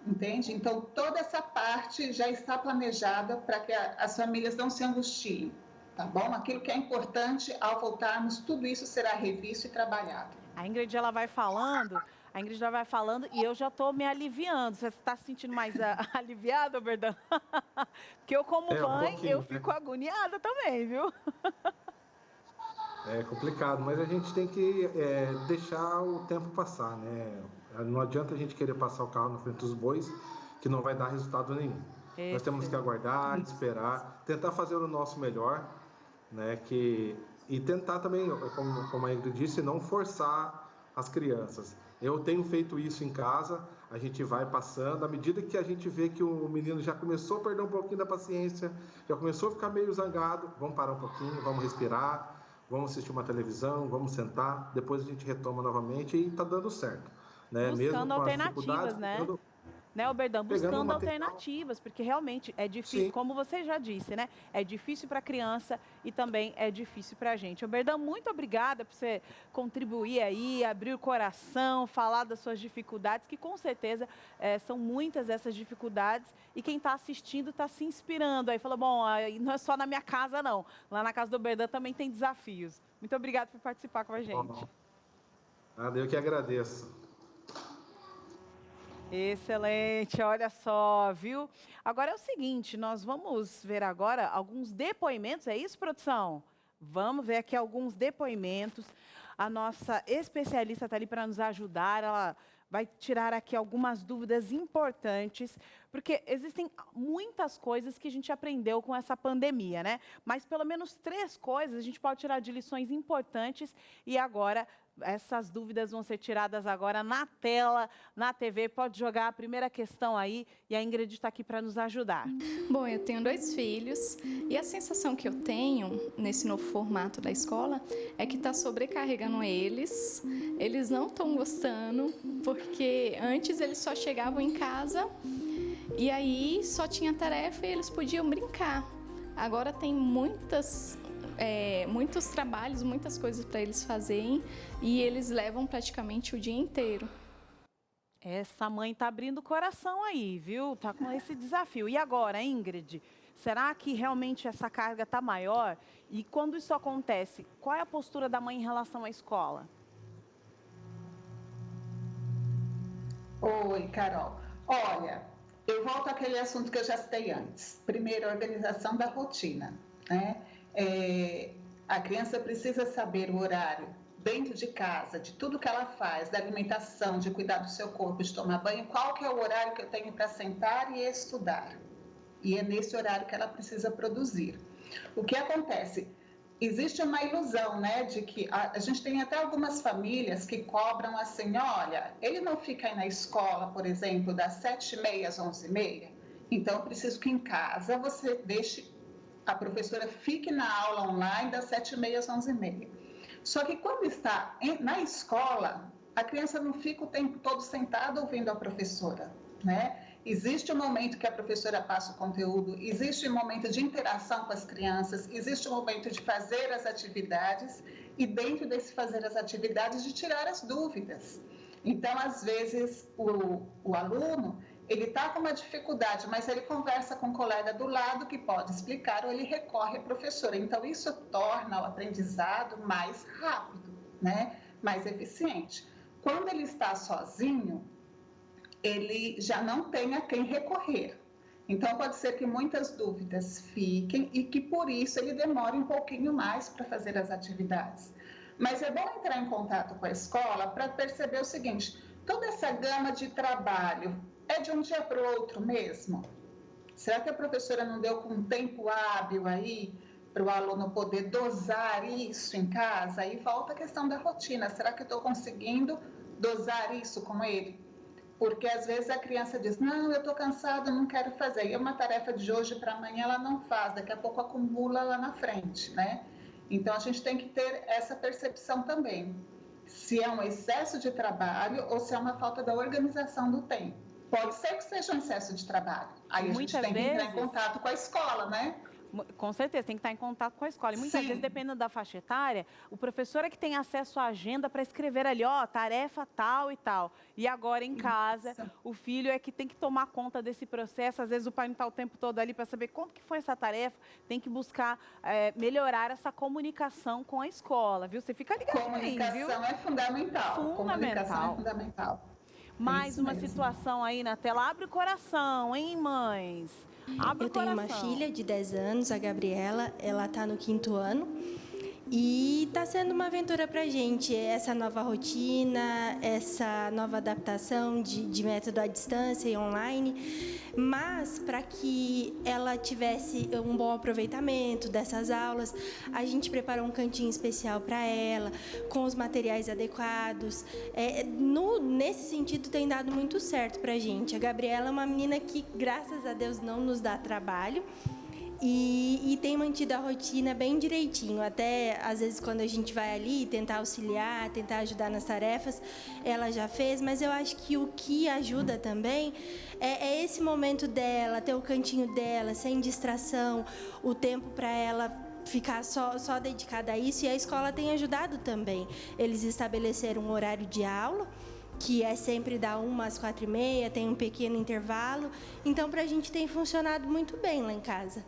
Entende? Então, toda essa parte já está planejada para que as famílias não se angustiem, tá bom? Aquilo que é importante, ao voltarmos, tudo isso será revisto e trabalhado. A Ingrid, ela vai falando, e eu já estou me aliviando. Você está se sentindo mais aliviada, Berdão? Porque eu, como mãe, eu fico agoniada também, viu? É complicado, mas a gente tem que deixar o tempo passar, né? Não adianta a gente querer passar o carro na frente dos bois, que não vai dar resultado nenhum. Nós temos que aguardar, esperar, tentar fazer o nosso melhor, né? E tentar também, como a Ingrid disse, não forçar as crianças. Eu tenho feito isso em casa, a gente vai passando, à medida que a gente vê que o menino já começou a perder um pouquinho da paciência, já começou a ficar meio zangado, vamos parar um pouquinho, vamos respirar, vamos assistir uma televisão, vamos sentar, depois a gente retoma novamente e está dando certo. Né? Buscando alternativas, né? Né, Berdão? Buscando alternativas, porque realmente é difícil, sim, como você já disse, né? É difícil para a criança e também é difícil para a gente. Berdão, muito obrigada por você contribuir aí, abrir o coração, falar das suas dificuldades, que com certeza são muitas essas dificuldades, e quem está assistindo está se inspirando aí. Falou, bom, não é só na minha casa, não. Lá na casa do Berdão também tem desafios. Muito obrigada por participar com a gente. Eu que agradeço. Excelente, olha só, viu? Agora é o seguinte, nós vamos ver agora alguns depoimentos, é isso, produção? Vamos ver aqui alguns depoimentos. A nossa especialista está ali para nos ajudar, ela vai tirar aqui algumas dúvidas importantes, porque existem muitas coisas que a gente aprendeu com essa pandemia, né? Mas pelo menos 3 coisas a gente pode tirar de lições importantes, e agora essas dúvidas vão ser tiradas agora na tela, na TV. Pode jogar a primeira questão aí e a Ingrid está aqui para nos ajudar. Bom, eu tenho 2 filhos e a sensação que eu tenho nesse novo formato da escola é que está sobrecarregando eles. Eles não estão gostando, porque antes eles só chegavam em casa e aí só tinha tarefa e eles podiam brincar. Agora tem muitos trabalhos, muitas coisas para eles fazerem, e eles levam praticamente o dia inteiro. Essa mãe está abrindo o coração aí, viu? Tá com esse desafio. E agora, Ingrid, será que realmente essa carga está maior? E quando isso acontece, qual é a postura da mãe em relação à escola? Oi, Carol. Olha, eu volto àquele assunto que eu já citei antes. Primeiro, a organização da rotina, né? A criança precisa saber o horário dentro de casa, de tudo que ela faz, da alimentação, de cuidar do seu corpo, de tomar banho, qual que é o horário que eu tenho para sentar e estudar. E é nesse horário que ela precisa produzir. O que acontece? Existe uma ilusão, né, de que a gente tem até algumas famílias que cobram assim, olha, ele não fica aí na escola, por exemplo, das 7h30 às 11h30, então eu preciso que em casa você deixe a professora fique na aula online das 7h30 às 11h30. Só que quando está na escola, a criança não fica o tempo todo sentada ouvindo a professora, né? Existe um momento que a professora passa o conteúdo, existe um momento de interação com as crianças, existe um momento de fazer as atividades e dentro desse fazer as atividades de tirar as dúvidas. Então, às vezes, o aluno ele está com uma dificuldade, mas ele conversa com um colega do lado que pode explicar ou ele recorre à professora. Então, isso torna o aprendizado mais rápido, né? Mais eficiente. Quando ele está sozinho, ele já não tem a quem recorrer. Então, pode ser que muitas dúvidas fiquem e que, por isso, ele demore um pouquinho mais para fazer as atividades. Mas é bom entrar em contato com a escola para perceber o seguinte, toda essa gama de trabalho é de um dia para o outro mesmo? Será que a professora não deu com um tempo hábil aí para o aluno poder dosar isso em casa? Aí volta a questão da rotina. Será que eu estou conseguindo dosar isso com ele? Porque às vezes a criança diz, não, eu estou cansada, não quero fazer. E uma tarefa de hoje para amanhã ela não faz, daqui a pouco acumula lá na frente, né? Então a gente tem que ter essa percepção também. Se é um excesso de trabalho ou se é uma falta da organização do tempo. Pode ser que seja um excesso de trabalho. Aí a gente tem que entrar em contato com a escola, né? Com certeza, tem que estar em contato com a escola. E muitas vezes, dependendo da faixa etária, o professor é que tem acesso à agenda para escrever ali, ó, tarefa tal e tal. E agora, em casa, o filho é que tem que tomar conta desse processo. Às vezes, o pai não está o tempo todo ali para saber como que foi essa tarefa. Tem que buscar melhorar essa comunicação com a escola, viu? Você fica ligadinho aí, viu? Comunicação é fundamental. Comunicação é fundamental. Mais uma situação aí na tela. Abre o coração, hein, mães? Abre Eu tenho uma filha de 10 anos, a Gabriela, ela está no 5º ano e está sendo uma aventura para a gente, essa nova rotina, essa nova adaptação de método à distância e online, mas para que ela tivesse um bom aproveitamento dessas aulas, a gente preparou um cantinho especial para ela, com os materiais adequados. Nesse sentido, tem dado muito certo para a gente. A Gabriela é uma menina que, graças a Deus, não nos dá trabalho. E tem mantido a rotina bem direitinho. Até, às vezes, quando a gente vai ali tentar auxiliar, tentar ajudar nas tarefas, ela já fez. Mas eu acho que o que ajuda também é esse momento dela, ter o cantinho dela, sem distração, o tempo para ela ficar só dedicada a isso. E a escola tem ajudado também. Eles estabeleceram um horário de aula, que é sempre da 1 às 4h30, tem um pequeno intervalo. Então, para a gente tem funcionado muito bem lá em casa.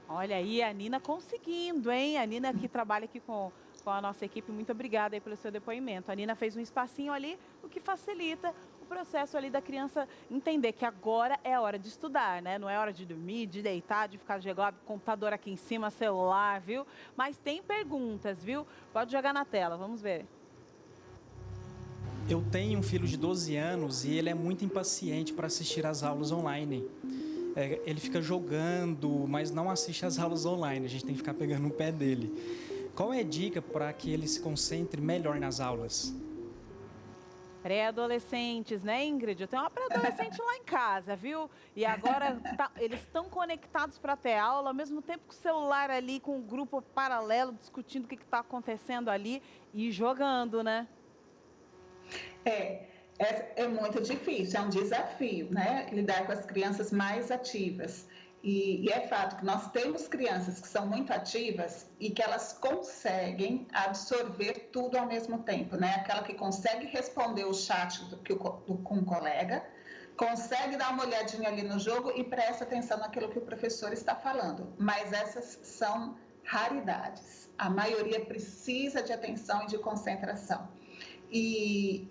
Olha aí, a Nina conseguindo, hein? A Nina que trabalha aqui com a nossa equipe, muito obrigada aí pelo seu depoimento. A Nina fez um espacinho ali, o que facilita o processo ali da criança entender que agora é hora de estudar, né? Não é hora de dormir, de deitar, de ficar jogando computador aqui em cima, celular, viu? Mas tem perguntas, viu? Pode jogar na tela, vamos ver. Eu tenho um filho de 12 anos e ele é muito impaciente para assistir às aulas online. Ele fica jogando, mas não assiste às aulas online. A gente tem que ficar pegando no pé dele. Qual é a dica para que ele se concentre melhor nas aulas? Pré-adolescentes, né, Ingrid? Eu tenho uma pré-adolescente lá em casa, viu? E agora eles estão conectados para ter aula, ao mesmo tempo com o celular ali, com o grupo paralelo, discutindo o que está acontecendo ali e jogando, né? É muito difícil, é um desafio, né? Lidar com as crianças mais ativas. E é fato que nós temos crianças que são muito ativas e que elas conseguem absorver tudo ao mesmo tempo, né? Aquela que consegue responder o chat com um colega, consegue dar uma olhadinha ali no jogo e presta atenção naquilo que o professor está falando. Mas essas são raridades. A maioria precisa de atenção e de concentração. E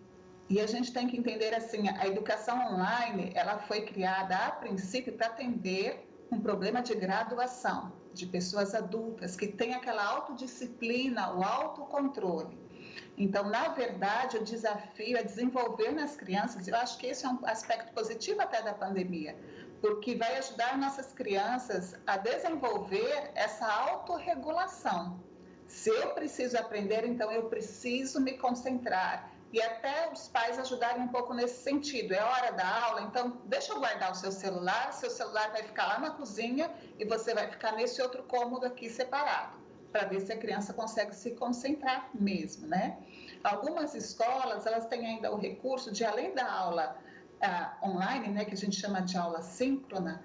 a gente tem que entender assim, a educação online, ela foi criada a princípio para atender um problema de graduação, de pessoas adultas que têm aquela autodisciplina, o autocontrole. Então, na verdade, o desafio é desenvolver nas crianças, eu acho que esse é um aspecto positivo até da pandemia, porque vai ajudar nossas crianças a desenvolver essa autorregulação. Se eu preciso aprender, então eu preciso me concentrar. E até os pais ajudarem um pouco nesse sentido. É hora da aula, então deixa eu guardar o seu celular vai ficar lá na cozinha e você vai ficar nesse outro cômodo aqui separado, para ver se a criança consegue se concentrar mesmo, né? Algumas escolas, elas têm ainda o recurso de, além da aula online, né, que a gente chama de aula síncrona,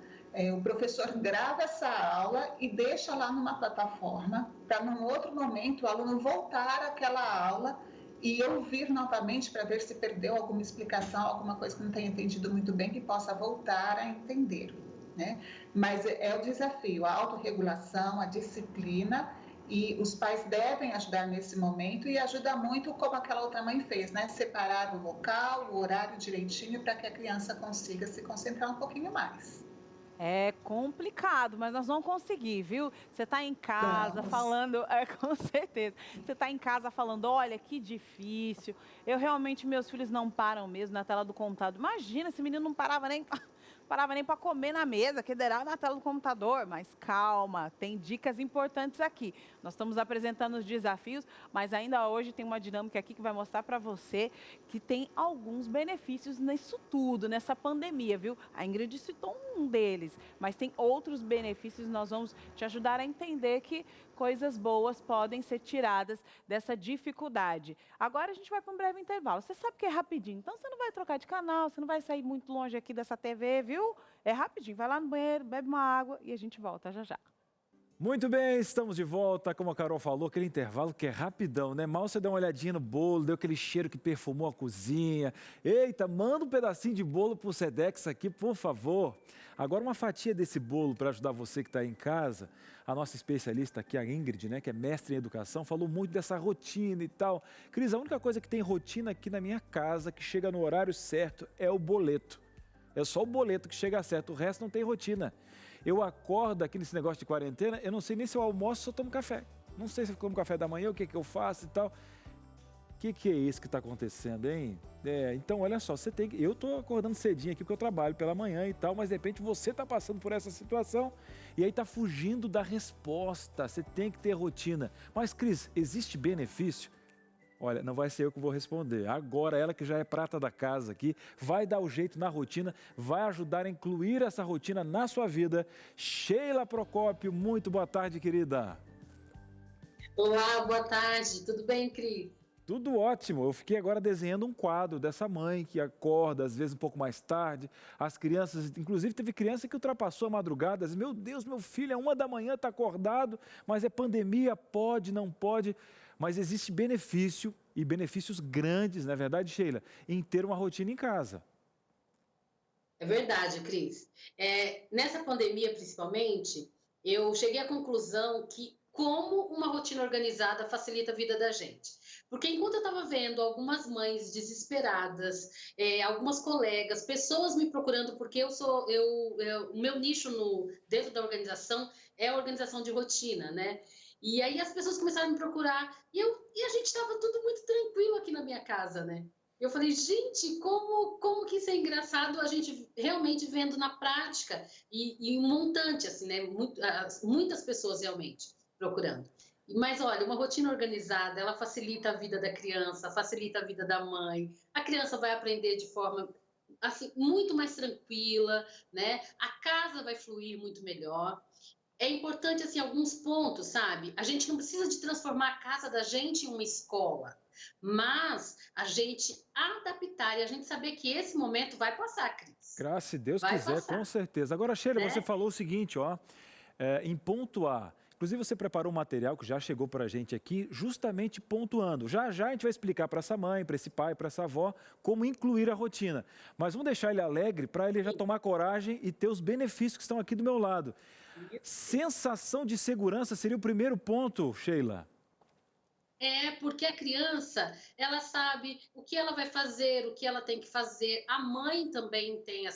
o professor grava essa aula e deixa lá numa plataforma, para num outro momento o aluno voltar àquela aula e ouvir novamente para ver se perdeu alguma explicação, alguma coisa que não tenha entendido muito bem, que possa voltar a entender, né? Mas é o desafio, a autorregulação, a disciplina, e os pais devem ajudar nesse momento e ajuda muito como aquela outra mãe fez, né? Separar o local, o horário direitinho para que a criança consiga se concentrar um pouquinho mais. É complicado, mas nós vamos conseguir, viu? Você está em casa falando, com certeza. Você está em casa falando, olha, que difícil. Meus filhos não param mesmo na tela do computador. Imagina, esse menino não parava nem para comer na mesa, que derá na tela do computador. Mas calma, tem dicas importantes aqui. Nós estamos apresentando os desafios, mas ainda hoje tem uma dinâmica aqui que vai mostrar para você que tem alguns benefícios nisso tudo, nessa pandemia, viu? A Ingrid citou um deles, mas tem outros benefícios. Nós vamos te ajudar a entender que coisas boas podem ser tiradas dessa dificuldade. Agora a gente vai para um breve intervalo. Você sabe que é rapidinho, então você não vai trocar de canal, você não vai sair muito longe aqui dessa TV, viu? É rapidinho, vai lá no banheiro, bebe uma água e a gente volta já já. Muito bem, estamos de volta. Como a Carol falou, aquele intervalo que é rapidão, né? Mal você dá uma olhadinha no bolo, deu aquele cheiro que perfumou a cozinha. Eita, manda um pedacinho de bolo pro Sedex aqui, por favor. Agora uma fatia desse bolo para ajudar você que está aí em casa. A nossa especialista aqui, a Ingrid, né, que é mestre em educação, falou muito dessa rotina e tal. Cris, a única coisa que tem rotina aqui na minha casa, que chega no horário certo, é o boleto. É só o boleto que chega certo, o resto não tem rotina. Eu acordo aqui nesse negócio de quarentena, eu não sei nem se eu almoço ou se eu tomo café. Não sei se eu tomo café da manhã, o que eu faço e tal. O que é isso que está acontecendo, hein? Então, olha só, eu estou acordando cedinho aqui porque eu trabalho pela manhã e tal, mas de repente você está passando por essa situação e aí está fugindo da resposta. Você tem que ter rotina. Mas, Cris, existe benefício? Olha, não vai ser eu que vou responder. Agora, ela que já é prata da casa aqui, vai dar o jeito na rotina, vai ajudar a incluir essa rotina na sua vida. Sheila Procópio, muito boa tarde, querida. Olá, boa tarde. Tudo bem, Cris? Tudo ótimo. Eu fiquei agora desenhando um quadro dessa mãe que acorda, às vezes um pouco mais tarde. As crianças, inclusive teve criança que ultrapassou a madrugada. Diz, meu Deus, meu filho, é 1 da manhã, está acordado, mas é pandemia, pode, não pode. Mas existe benefício, e benefícios grandes, não é verdade, Sheila, em ter uma rotina em casa. É verdade, Cris. Nessa pandemia, principalmente, eu cheguei à conclusão que como uma rotina organizada facilita a vida da gente. Porque enquanto eu estava vendo algumas mães desesperadas, algumas colegas, pessoas me procurando, porque o meu nicho dentro da organização é a organização de rotina, né? E aí as pessoas começaram a me procurar e a gente estava tudo muito tranquilo aqui na minha casa, né? Eu falei, gente, como que isso é engraçado a gente realmente vendo na prática e um montante, assim, né? Muitas pessoas realmente procurando. Mas olha, uma rotina organizada, ela facilita a vida da criança, facilita a vida da mãe. A criança vai aprender de forma assim muito mais tranquila, né? A casa vai fluir muito melhor. É importante, assim, alguns pontos, sabe? A gente não precisa de transformar a casa da gente em uma escola, mas a gente adaptar e a gente saber que esse momento vai passar, Cris. Graças a Deus Vai quiser, passar. com certeza. Agora, Sheila, Né? você falou o seguinte, ó, em pontuar. Inclusive, você preparou um material que já chegou para a gente aqui, justamente pontuando. Já já a gente vai explicar para essa mãe, para esse pai, para essa avó, como incluir a rotina. Mas vamos deixar ele alegre para ele já tomar coragem e ter os benefícios que estão aqui do meu lado. Sensação de segurança seria o primeiro ponto, Sheila. Porque a criança, ela sabe o que ela vai fazer, o que ela tem que fazer. A mãe também tem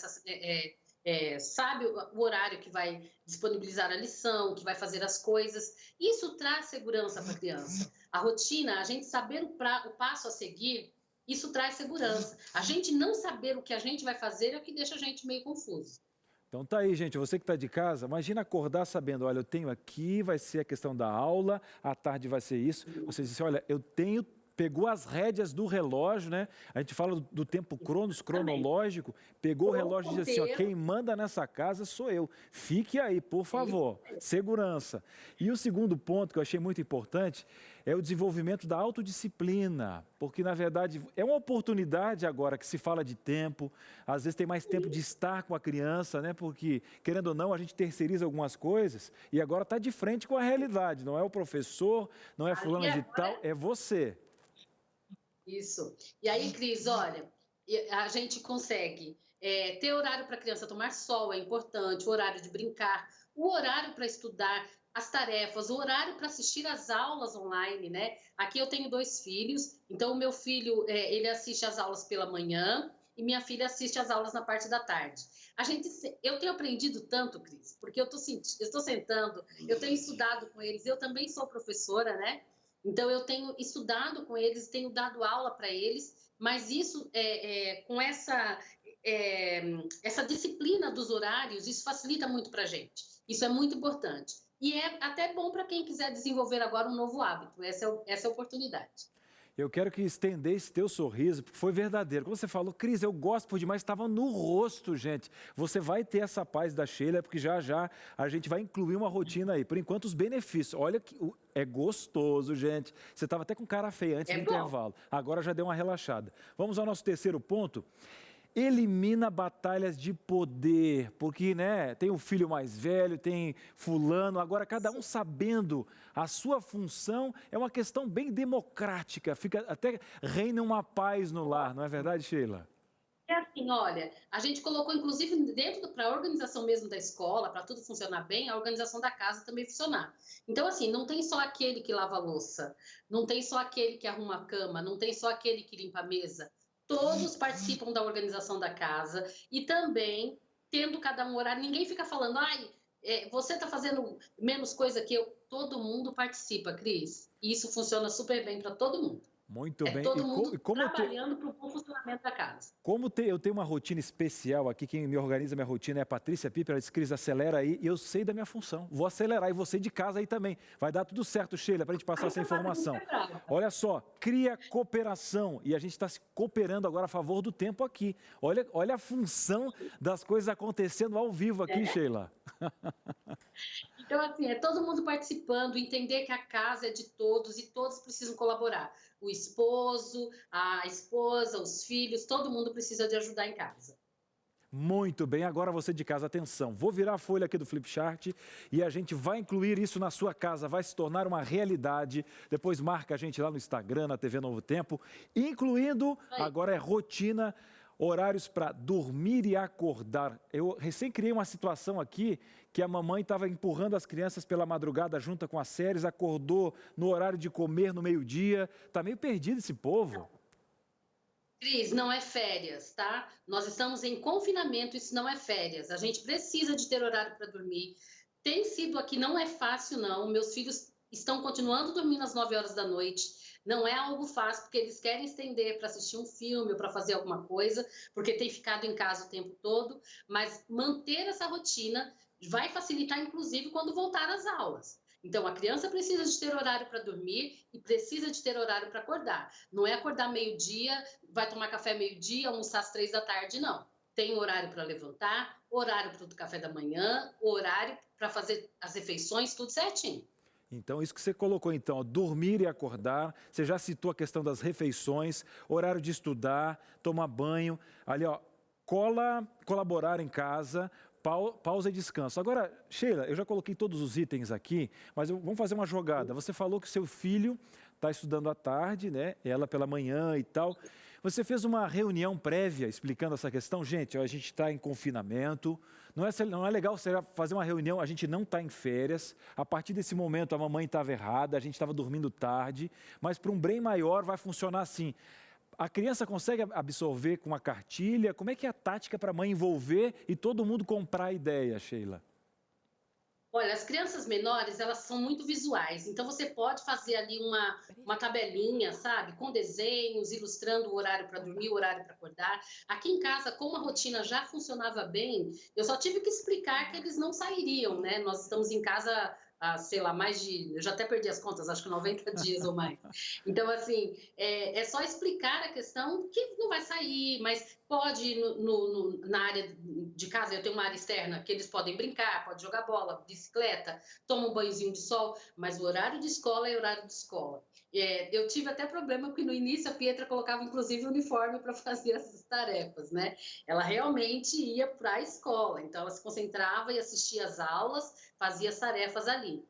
sabe o horário que vai disponibilizar a lição, que vai fazer as coisas. Isso traz segurança para a criança. A rotina, a gente saber o passo a seguir, isso traz segurança. A gente não saber o que a gente vai fazer é o que deixa a gente meio confuso. Então tá aí, gente, você que está de casa, imagina acordar sabendo, olha, eu tenho aqui, vai ser a questão da aula, à tarde vai ser isso. Você disse, olha, pegou as rédeas do relógio, né? A gente fala do tempo cronológico, pegou o relógio e disse assim, ó, quem manda nessa casa sou eu. Fique aí, por favor. Segurança. E o segundo ponto que eu achei muito importante é o desenvolvimento da autodisciplina, porque, na verdade, é uma oportunidade agora que se fala de tempo, às vezes tem mais tempo de estar com a criança, né? Porque, querendo ou não, a gente terceiriza algumas coisas e agora está de frente com a realidade, não é o professor, não é fulano de tal, é você. Isso. E aí, Cris, olha, a gente consegue ter horário para a criança tomar sol, é importante, o horário de brincar, o horário para estudar, as tarefas, o horário para assistir às aulas online, né? Aqui eu tenho 2 filhos, então o meu filho, ele assiste às aulas pela manhã e minha filha assiste às aulas na parte da tarde. Eu tenho aprendido tanto, Cris, porque eu estou sentando, eu tenho estudado com eles, eu também sou professora, né? Então, eu tenho estudado com eles, tenho dado aula para eles, mas isso, com essa disciplina dos horários, isso facilita muito para a gente. Isso é muito importante. E é até bom para quem quiser desenvolver agora um novo hábito. Essa é a oportunidade. Eu quero que estender esse teu sorriso, porque foi verdadeiro. Como você falou, Cris, eu gosto por demais, estava no rosto, gente. Você vai ter essa paz da Sheila, porque já já a gente vai incluir uma rotina aí. Por enquanto, os benefícios. Olha que é gostoso, gente. Você estava até com cara feia antes do intervalo. Agora já deu uma relaxada. Vamos ao nosso terceiro ponto. elimina batalhas de poder, porque, né, tem o filho mais velho, tem fulano, agora cada um sabendo a sua função, é uma questão bem democrática, até reina uma paz no lar, não é verdade, Sheila? É assim, olha, a gente colocou, inclusive, para a organização mesmo da escola, para tudo funcionar bem, a organização da casa também funcionar. Então, assim, não tem só aquele que lava a louça, não tem só aquele que arruma a cama, não tem só aquele que limpa a mesa. Todos participam da organização da casa e também, tendo cada um horário, ninguém fica falando, você está fazendo menos coisa que eu. Todo mundo participa, Cris. E isso funciona super bem para todo mundo. Muito bem. Todo mundo trabalhando para o bom funcionamento da casa. Eu tenho uma rotina especial aqui, quem me organiza minha rotina é a Patrícia Piper, ela disse, Cris, acelera aí, e eu sei da minha função. Vou acelerar, e você de casa aí também. Vai dar tudo certo, Sheila, para a gente passar essa informação. Olha só, cria cooperação, e a gente está se cooperando agora a favor do tempo aqui. Olha a função das coisas acontecendo ao vivo aqui, Sheila. Então, assim, é todo mundo participando, entender que a casa é de todos e todos precisam colaborar. O esposo, a esposa, os filhos, todo mundo precisa de ajudar em casa. Muito bem, agora você de casa, atenção, vou virar a folha aqui do Flipchart e a gente vai incluir isso na sua casa, vai se tornar uma realidade, depois marca a gente lá no Instagram, na TV Novo Tempo, incluindo, agora é rotina, horários para dormir e acordar. Eu recém criei uma situação aqui que a mamãe estava empurrando as crianças pela madrugada junto com as séries, acordou no horário de comer no meio-dia. Está meio perdido esse povo. Cris, não é férias, tá? Nós estamos em confinamento, isso não é férias. A gente precisa de ter horário para dormir. Tem sido aqui, não é fácil não. Meus filhos estão continuando dormindo às 9 horas da noite. Não é algo fácil, porque eles querem estender para assistir um filme ou para fazer alguma coisa, porque tem ficado em casa o tempo todo. Mas manter essa rotina vai facilitar, inclusive, quando voltar às aulas. Então, a criança precisa de ter horário para dormir e precisa de ter horário para acordar. Não é acordar meio-dia, vai tomar café meio-dia, almoçar às 3 da tarde, não. Tem horário para levantar, horário para o café da manhã, horário para fazer as refeições, tudo certinho. Então, isso que você colocou, então, dormir e acordar, você já citou a questão das refeições, horário de estudar, tomar banho, ali, ó, colaborar em casa, pausa e descanso. Agora, Sheila, eu já coloquei todos os itens aqui, mas vamos fazer uma jogada. Você falou que seu filho está estudando à tarde, né? Ela pela manhã e tal. Você fez uma reunião prévia explicando essa questão? Gente, a gente está em confinamento, não é legal você fazer uma reunião, a gente não está em férias, a partir desse momento a mamãe estava errada, a gente estava dormindo tarde, mas para um bem maior vai funcionar assim. A criança consegue absorver com uma cartilha? Como é que é a tática para a mãe envolver e todo mundo comprar a ideia, Sheila? Olha, as crianças menores, elas são muito visuais, então você pode fazer ali uma tabelinha, sabe, com desenhos, ilustrando o horário para dormir, o horário para acordar. Aqui em casa, como a rotina já funcionava bem, eu só tive que explicar que eles não sairiam, né? Nós estamos em casa sei lá, eu já até perdi as contas, acho que 90 dias ou mais. Então, assim, é só explicar a questão que não vai sair, mas pode na área de casa, eu tenho uma área externa que eles podem brincar, pode jogar bola, bicicleta, toma um banhozinho de sol, mas o horário de escola é horário de escola. Eu tive até problema porque no início a Pietra colocava inclusive uniforme para fazer essas tarefas, né? Ela realmente ia para a escola, então ela se concentrava e assistia às aulas, fazia as tarefas ali.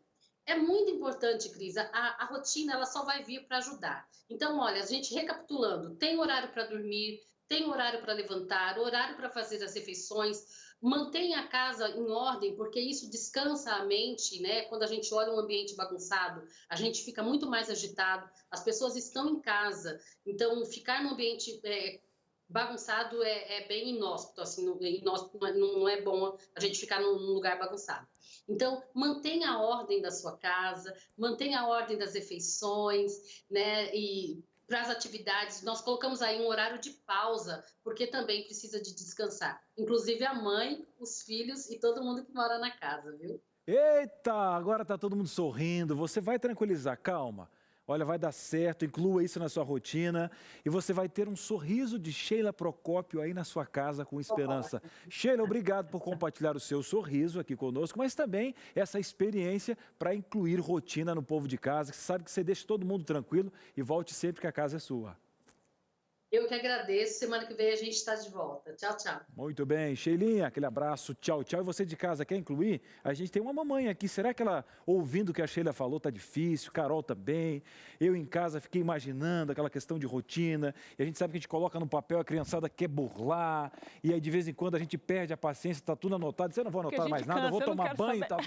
É muito importante, Cris, a rotina ela só vai vir para ajudar. Então, olha, a gente recapitulando, tem horário para dormir, tem horário para levantar, horário para fazer as refeições, mantenha a casa em ordem, porque isso descansa a mente, né? Quando a gente olha um ambiente bagunçado, a gente fica muito mais agitado, as pessoas estão em casa, então ficar num ambiente bagunçado é bem inóspito, assim, não é bom a gente ficar num lugar bagunçado. Então, mantenha a ordem da sua casa, mantenha a ordem das refeições, né? E para as atividades, nós colocamos aí um horário de pausa, porque também precisa de descansar. Inclusive a mãe, os filhos e todo mundo que mora na casa, viu? Eita, agora está todo mundo sorrindo. Você vai tranquilizar, calma. Olha, vai dar certo, inclua isso na sua rotina e você vai ter um sorriso de Sheila Procópio aí na sua casa com esperança. Sheila, obrigado por compartilhar o seu sorriso aqui conosco, mas também essa experiência para incluir rotina no povo de casa, que sabe que você deixa todo mundo tranquilo e volte sempre que a casa é sua. Eu que agradeço. Semana que vem a gente está de volta. Tchau, tchau. Muito bem, Sheilinha, aquele abraço, tchau, tchau. E você de casa quer incluir? A gente tem uma mamãe aqui, será que ela, ouvindo o que a Sheila falou, tá difícil? Carol também. Eu em casa fiquei imaginando aquela questão de rotina, e a gente sabe que a gente coloca no papel, a criançada quer burlar, e aí de vez em quando a gente perde a paciência, tá tudo anotado, você não vou anotar mais nada, eu vou tomar banho, tal.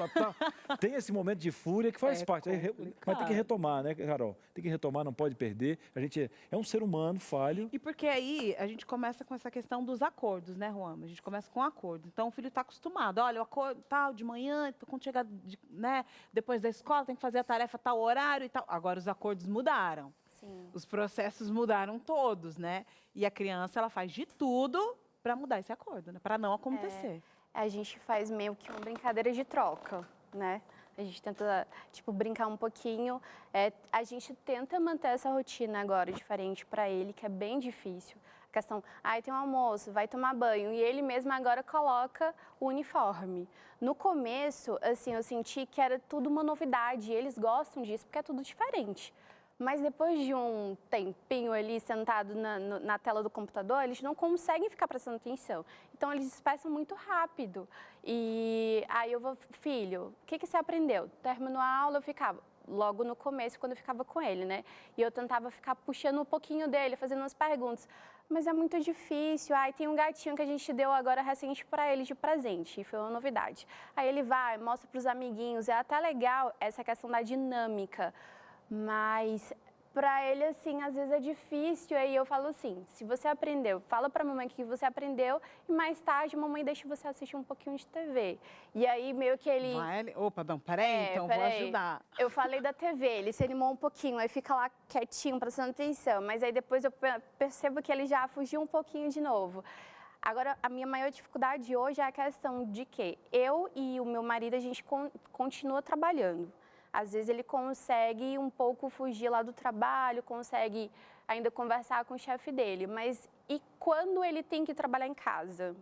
Tem esse momento de fúria que faz parte, aí vai ter que retomar, né, Carol? Tem que retomar, não pode perder. A gente é um ser humano falho. E porque aí a gente começa com essa questão dos acordos, né, Ruama? A gente começa com acordo. Então o filho está acostumado. Olha, o acordo tal, de manhã, quando chegar, né, depois da escola, tem que fazer a tarefa tal horário e tal. Agora os acordos mudaram. Sim. Os processos mudaram todos, né? E a criança, ela faz de tudo para mudar esse acordo, né? Para não acontecer. A gente faz meio que uma brincadeira de troca, né? A gente tenta, tipo, brincar um pouquinho. A gente tenta manter essa rotina agora diferente para ele, que é bem difícil. A questão, tem um almoço, vai tomar banho. E ele mesmo agora coloca o uniforme. No começo, assim, eu senti que era tudo uma novidade. E eles gostam disso, porque é tudo diferente. Mas depois de um tempinho ali sentado na tela do computador, eles não conseguem ficar prestando atenção. Então, eles dispersam muito rápido. E aí eu vou, filho, o que você aprendeu? Terminou a aula, eu ficava, logo no começo, quando eu ficava com ele, né? E eu tentava ficar puxando um pouquinho dele, fazendo umas perguntas. Mas é muito difícil. Tem um gatinho que a gente deu agora recente para ele de presente, e foi uma novidade. Aí ele vai, mostra para os amiguinhos, é até legal essa questão da dinâmica. Mas para ele, assim, às vezes é difícil. Aí eu falo assim, se você aprendeu, fala para a mamãe que você aprendeu e mais tarde a mamãe deixa você assistir um pouquinho de TV. E aí meio que ele... Opa, não, peraí, então vou ajudar. Eu falei da TV, ele se animou um pouquinho, aí fica lá quietinho, prestando atenção. Mas aí depois eu percebo que ele já fugiu um pouquinho de novo. Agora, a minha maior dificuldade hoje é a questão de que eu e o meu marido, a gente continua trabalhando. Às vezes ele consegue um pouco fugir lá do trabalho, consegue ainda conversar com o chefe dele. Mas e quando ele tem que trabalhar em casa?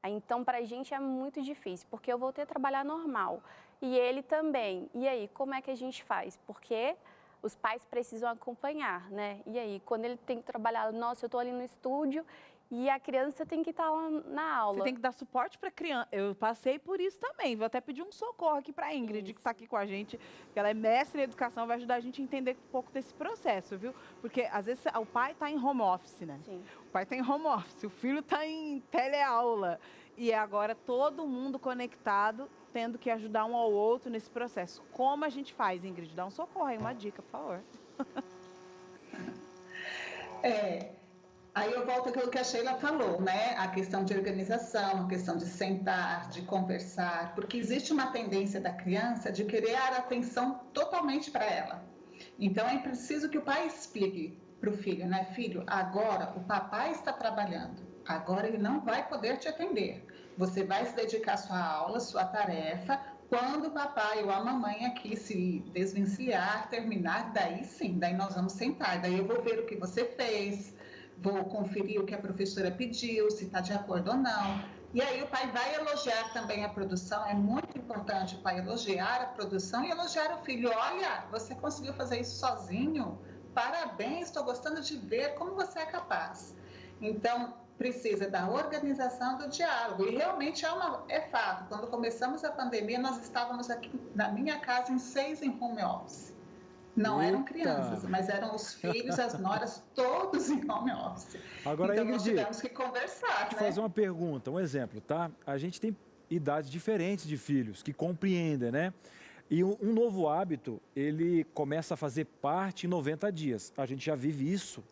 Então, para a gente é muito difícil, porque eu voltei a trabalhar normal. E ele também. E aí, como é que a gente faz? Porque os pais precisam acompanhar, né? E aí, quando ele tem que trabalhar, nossa, eu estou ali no estúdio... E a criança tem que estar lá na aula. Você tem que dar suporte para a criança. Eu passei por isso também. Vou até pedir um socorro aqui para a Ingrid, que está aqui com a gente. Que ela é mestre em educação, vai ajudar a gente a entender um pouco desse processo, viu? Porque, às vezes, o pai está em home office, né? Sim. O pai está em home office, o filho está em teleaula. E agora todo mundo conectado, tendo que ajudar um ao outro nesse processo. Como a gente faz, Ingrid? Dá um socorro aí, uma dica, por favor. Aí eu volto àquilo que a Sheila falou, né? A questão de organização, a questão de sentar, de conversar, porque existe uma tendência da criança de querer a atenção totalmente para ela. Então é preciso que o pai explique para o filho, né? Filho, agora o papai está trabalhando, agora ele não vai poder te atender. Você vai se dedicar à sua aula, sua tarefa, quando o papai ou a mamãe aqui se desvencilhar, terminar, daí sim, daí nós vamos sentar, daí eu vou ver o que você fez, vou conferir o que a professora pediu, se está de acordo ou não. E aí o pai vai elogiar também a produção, é muito importante o pai elogiar a produção e elogiar o filho. Olha, você conseguiu fazer isso sozinho? Parabéns, estou gostando de ver como você é capaz. Então, precisa da organização do diálogo. E realmente é fato, quando começamos a pandemia, nós estávamos aqui na minha casa em 6 em home office. Não eram crianças, mas eram os filhos, as noras, todos em home office. Agora, então, Ingrid, nós tivemos que conversar, Vou fazer uma pergunta, um exemplo, tá? A gente tem idades diferentes de filhos, que compreendem, né? E um novo hábito, ele começa a fazer parte em 90 dias. A gente já vive isso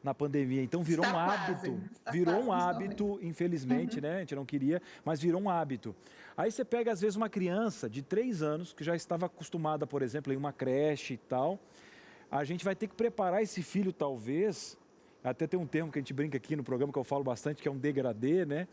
na pandemia, então virou um hábito, infelizmente, né? A gente não queria, mas virou um hábito. Aí você pega, às vezes, uma criança de 3 anos, que já estava acostumada, por exemplo, em uma creche e tal. A gente vai ter que preparar esse filho, talvez, até tem um termo que a gente brinca aqui no programa, que eu falo bastante, que é um degradê, né?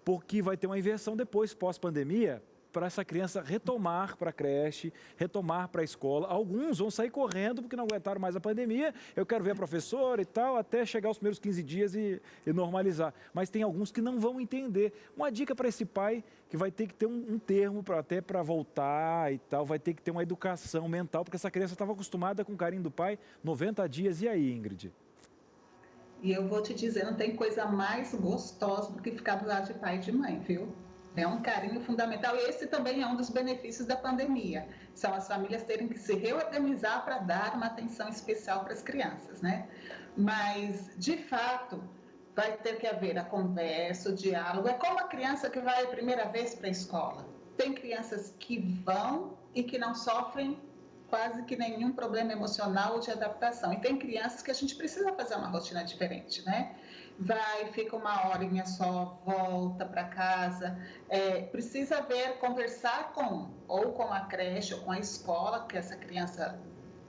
Porque vai ter uma inversão depois, pós-pandemia, para essa criança retomar para a creche, retomar para a escola. Alguns vão sair correndo porque não aguentaram mais a pandemia. Eu quero ver a professora e tal, até chegar os primeiros 15 dias e normalizar. Mas tem alguns que não vão entender. Uma dica para esse pai que vai ter que ter um termo até para voltar e tal, vai ter que ter uma educação mental, porque essa criança estava acostumada com o carinho do pai 90 dias. E aí, Ingrid? E eu vou te dizer, não tem coisa mais gostosa do que ficar do lado de pai e de mãe, viu? É um carinho fundamental e esse também é um dos benefícios da pandemia. São as famílias terem que se reorganizar para dar uma atenção especial para as crianças, né? Mas, de fato, vai ter que haver a conversa, o diálogo. É como a criança que vai a primeira vez para a escola. Tem crianças que vão e que não sofrem quase que nenhum problema emocional ou de adaptação. E tem crianças que a gente precisa fazer uma rotina diferente, né? Vai, fica uma horinha só, volta para casa. Precisa conversar com a creche ou com a escola que essa criança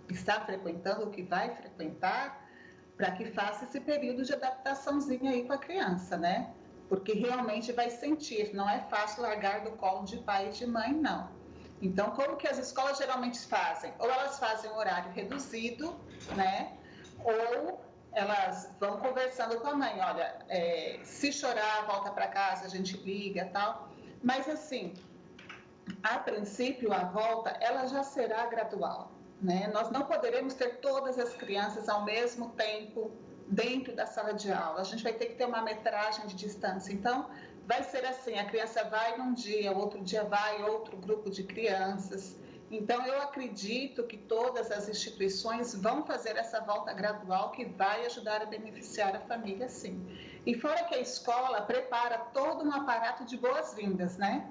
está frequentando ou que vai frequentar, para que faça esse período de adaptaçãozinha aí com a criança, né? Porque realmente vai sentir, não é fácil largar do colo de pai e de mãe, não. Então, como que as escolas geralmente fazem? Ou elas fazem um horário reduzido, né? Ou elas vão conversando com a mãe, olha, se chorar, volta para casa, a gente liga e tal. Mas, assim, a princípio, a volta, ela já será gradual, né? Nós não poderemos ter todas as crianças ao mesmo tempo dentro da sala de aula. A gente vai ter que ter uma metragem de distância. Então, vai ser assim, a criança vai num dia, outro dia vai outro grupo de crianças. Então, eu acredito que todas as instituições vão fazer essa volta gradual que vai ajudar a beneficiar a família, sim. E fora que a escola prepara todo um aparato de boas-vindas, né?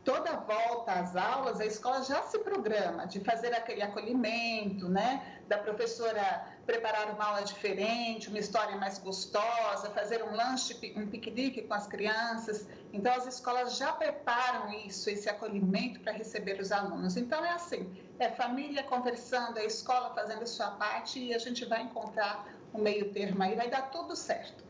Toda volta às aulas, a escola já se programa de fazer aquele acolhimento, né? Da professora preparar uma aula diferente, uma história mais gostosa, fazer um lanche, um piquenique com as crianças. Então, as escolas já preparam isso, esse acolhimento para receber os alunos. Então, é assim, é família conversando, a escola fazendo a sua parte e a gente vai encontrar um meio termo aí, vai dar tudo certo.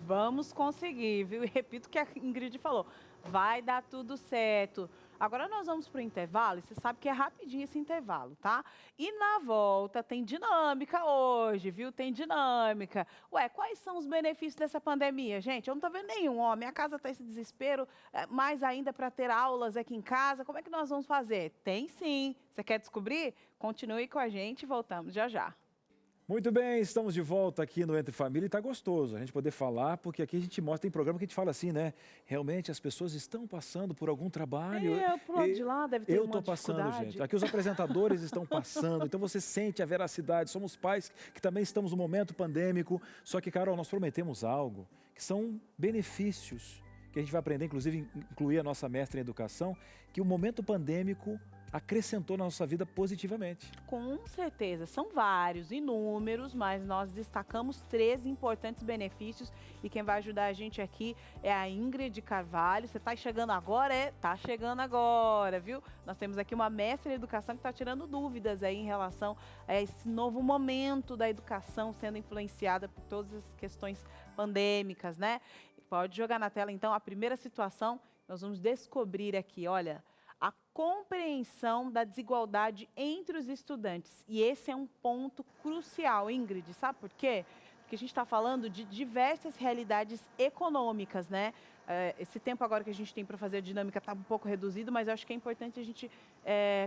Vamos conseguir, viu? E repito o que a Ingrid falou. Vai dar tudo certo. Agora nós vamos para o intervalo e você sabe que é rapidinho esse intervalo, tá? E na volta tem dinâmica hoje, viu? Tem dinâmica. Ué, quais são os benefícios dessa pandemia, gente? Eu não tô vendo nenhum, ó. Minha casa tá esse desespero, mais ainda para ter aulas aqui em casa. Como é que nós vamos fazer? Tem sim. Você quer descobrir? Continue com a gente e voltamos já já. Muito bem, estamos de volta aqui no Entre Família e tá gostoso a gente poder falar, porque aqui a gente mostra, tem programa que a gente fala assim, né? Realmente as pessoas estão passando por algum trabalho. Pro lado de lá deve ter uma passando, dificuldade. gente. Aqui os apresentadores estão passando, então você sente a veracidade. Somos pais que também estamos no momento pandêmico. Só que, Carol, nós prometemos algo que são benefícios que a gente vai aprender, inclusive incluir a nossa mestra em educação, que o momento pandêmico acrescentou na nossa vida positivamente. Com certeza, são vários, inúmeros, mas nós destacamos 3 importantes benefícios e quem vai ajudar a gente aqui é a Ingrid Carvalho. Você está chegando agora? Tá chegando agora, viu? Nós temos aqui uma mestra em educação que está tirando dúvidas aí em relação a esse novo momento da educação sendo influenciada por todas as questões pandêmicas, né? Pode jogar na tela, então, a primeira situação, nós vamos descobrir aqui, olha, a compreensão da desigualdade entre os estudantes. E esse é um ponto crucial, Ingrid, sabe por quê? Porque a gente está falando de diversas realidades econômicas, né? Esse tempo agora que a gente tem para fazer a dinâmica está um pouco reduzido, mas eu acho que é importante a gente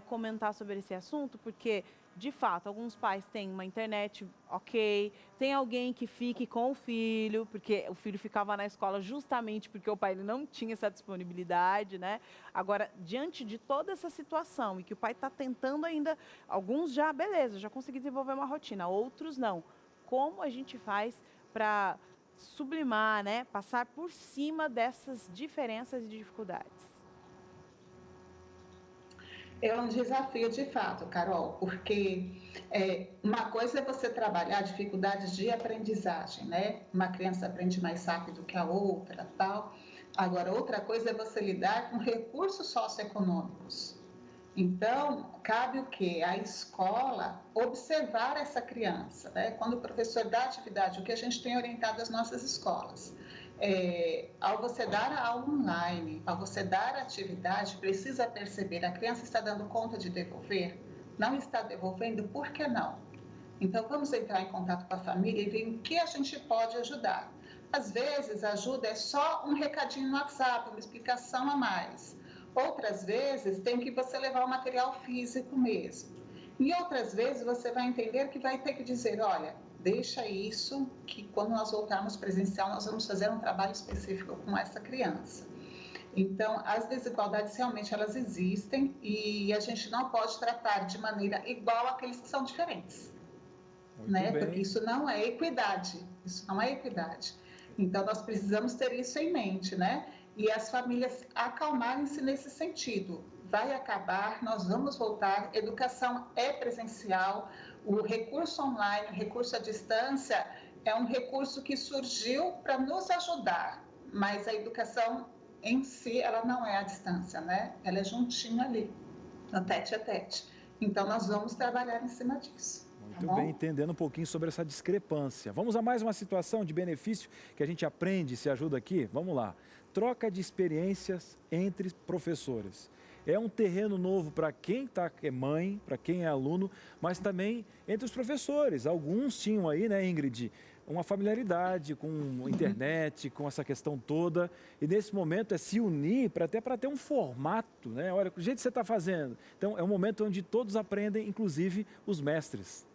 comentar sobre esse assunto, porque, de fato, alguns pais têm uma internet ok, tem alguém que fique com o filho, porque o filho ficava na escola justamente porque o pai ele não tinha essa disponibilidade, né? Agora, diante de toda essa situação e que o pai está tentando ainda, alguns já, beleza, já consegui desenvolver uma rotina, outros não. Como a gente faz para sublimar, né? Passar por cima dessas diferenças e dificuldades? É um desafio de fato, Carol, porque uma coisa é você trabalhar dificuldades de aprendizagem, né? Uma criança aprende mais rápido que a outra, tal. Agora, outra coisa é você lidar com recursos socioeconômicos. Então, cabe o quê? A escola observar essa criança, né? Quando o professor dá atividade, o que a gente tem orientado as nossas escolas. Ao você dar a aula online, ao você dar a atividade, precisa perceber, a criança está dando conta de devolver? Não está devolvendo? Por que não? Então, vamos entrar em contato com a família e ver em que a gente pode ajudar. Às vezes, a ajuda é só um recadinho no WhatsApp, uma explicação a mais. Outras vezes, tem que você levar o material físico mesmo. E outras vezes, você vai entender que vai ter que dizer, olha, deixa isso, que quando nós voltarmos presencial, nós vamos fazer um trabalho específico com essa criança. Então, as desigualdades realmente elas existem e a gente não pode tratar de maneira igual àqueles que são diferentes, né? Porque isso não é equidade, isso não é equidade. Então, nós precisamos ter isso em mente, né? E as famílias acalmarem-se nesse sentido. Vai acabar, nós vamos voltar, educação é presencial, o recurso online, o recurso à distância é um recurso que surgiu para nos ajudar, mas a educação em si, ela não é à distância, né? Ela é juntinha ali, no tete a tete. Então, nós vamos trabalhar em cima disso. Muito bem, entendendo um pouquinho sobre essa discrepância. Vamos a mais uma situação de benefício que a gente aprende e se ajuda aqui? Vamos lá. Troca de experiências entre professores. É um terreno novo para quem é mãe, para quem é aluno, mas também entre os professores. Alguns tinham aí, né, Ingrid, uma familiaridade com internet, com essa questão toda. E nesse momento é se unir até para ter um formato, né? Olha, o jeito que você está fazendo. Então, é um momento onde todos aprendem, inclusive os mestres.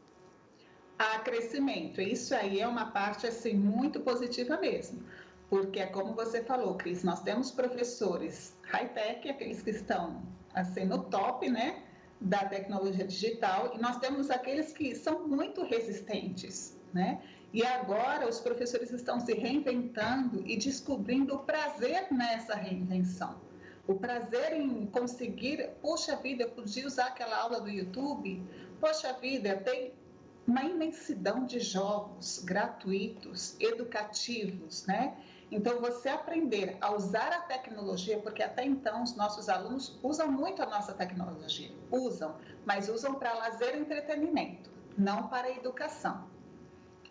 Há crescimento. Isso aí é uma parte, assim, muito positiva mesmo. Porque é como você falou, Cris, nós temos professores high-tech, aqueles que estão, assim, no top, né, da tecnologia digital, e nós temos aqueles que são muito resistentes, né? E agora os professores estão se reinventando e descobrindo o prazer nessa reinvenção. O prazer em conseguir, poxa vida, eu podia usar aquela aula do YouTube, poxa vida, tem uma imensidão de jogos gratuitos, educativos, né? Então, você aprender a usar a tecnologia, porque até então os nossos alunos usam muito a nossa tecnologia, mas usam para lazer e entretenimento, não para a educação.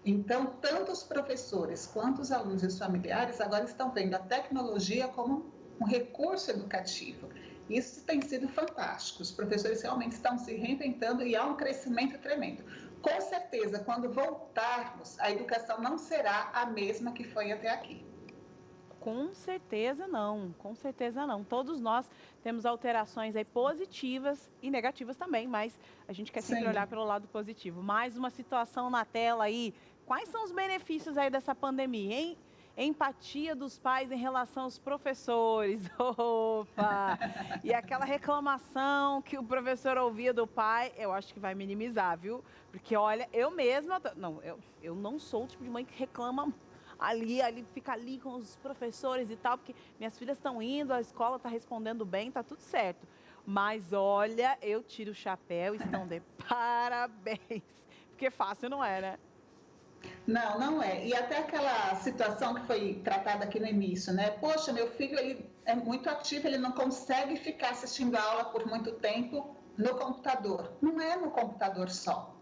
Então, tanto os professores quanto os alunos e os familiares agora estão vendo a tecnologia como um recurso educativo. Isso tem sido fantástico, os professores realmente estão se reinventando e há um crescimento tremendo. Com certeza, quando voltarmos, a educação não será a mesma que foi até aqui. Com certeza não, com certeza não. Todos nós temos alterações aí positivas e negativas também, mas a gente quer sempre olhar pelo lado positivo. Mais uma situação na tela aí. Quais são os benefícios aí dessa pandemia, hein? Empatia dos pais em relação aos professores. Opa! E aquela reclamação que o professor ouvia do pai, eu acho que vai minimizar, viu? Porque, olha, eu mesma... Não, eu não sou o tipo de mãe que reclama ali fica ali com os professores e tal, porque minhas filhas estão indo, a escola está respondendo bem, tá tudo certo. Mas, olha, eu tiro o chapéu, estão de parabéns. Porque fácil não é, né? Não, não é. E até aquela situação que foi tratada aqui no início, né? Poxa, meu filho ele é muito ativo, ele não consegue ficar assistindo a aula por muito tempo no computador. Não é no computador só.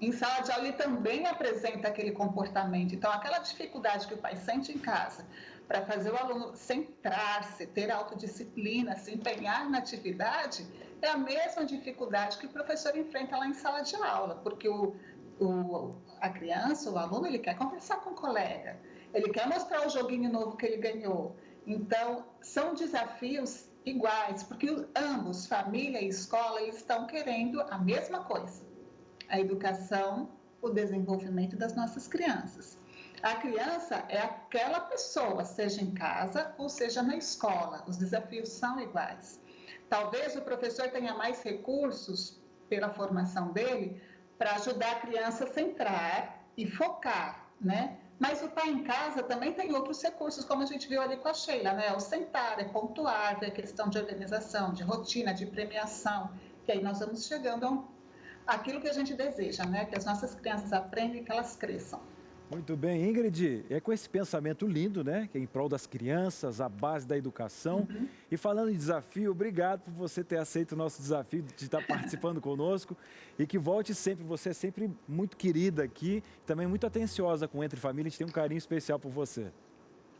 Em sala de aula ele também apresenta aquele comportamento. Então, aquela dificuldade que o pai sente em casa para fazer o aluno centrar-se, ter autodisciplina, se empenhar na atividade, é a mesma dificuldade que o professor enfrenta lá em sala de aula, porque a criança, o aluno, ele quer conversar com o colega, ele quer mostrar o joguinho novo que ele ganhou. Então, são desafios iguais, porque ambos, família e escola, eles estão querendo a mesma coisa. A educação, o desenvolvimento das nossas crianças. A criança é aquela pessoa, seja em casa ou seja na escola. Os desafios são iguais. Talvez o professor tenha mais recursos, pela formação dele, para ajudar a criança a centrar e focar, né? Mas o pai em casa também tem outros recursos, como a gente viu ali com a Sheila, né? O sentar, é pontuar, é questão de organização, de rotina, de premiação. Que aí nós vamos chegando àquilo que a gente deseja, né? Que as nossas crianças aprendam e que elas cresçam. Muito bem, Ingrid, é com esse pensamento lindo, né? Que é em prol das crianças, a base da educação. E falando em desafio, obrigado por você ter aceito o nosso desafio de estar participando conosco. E que volte sempre, você é sempre muito querida aqui, também muito atenciosa com Entre Família, a gente tem um carinho especial por você.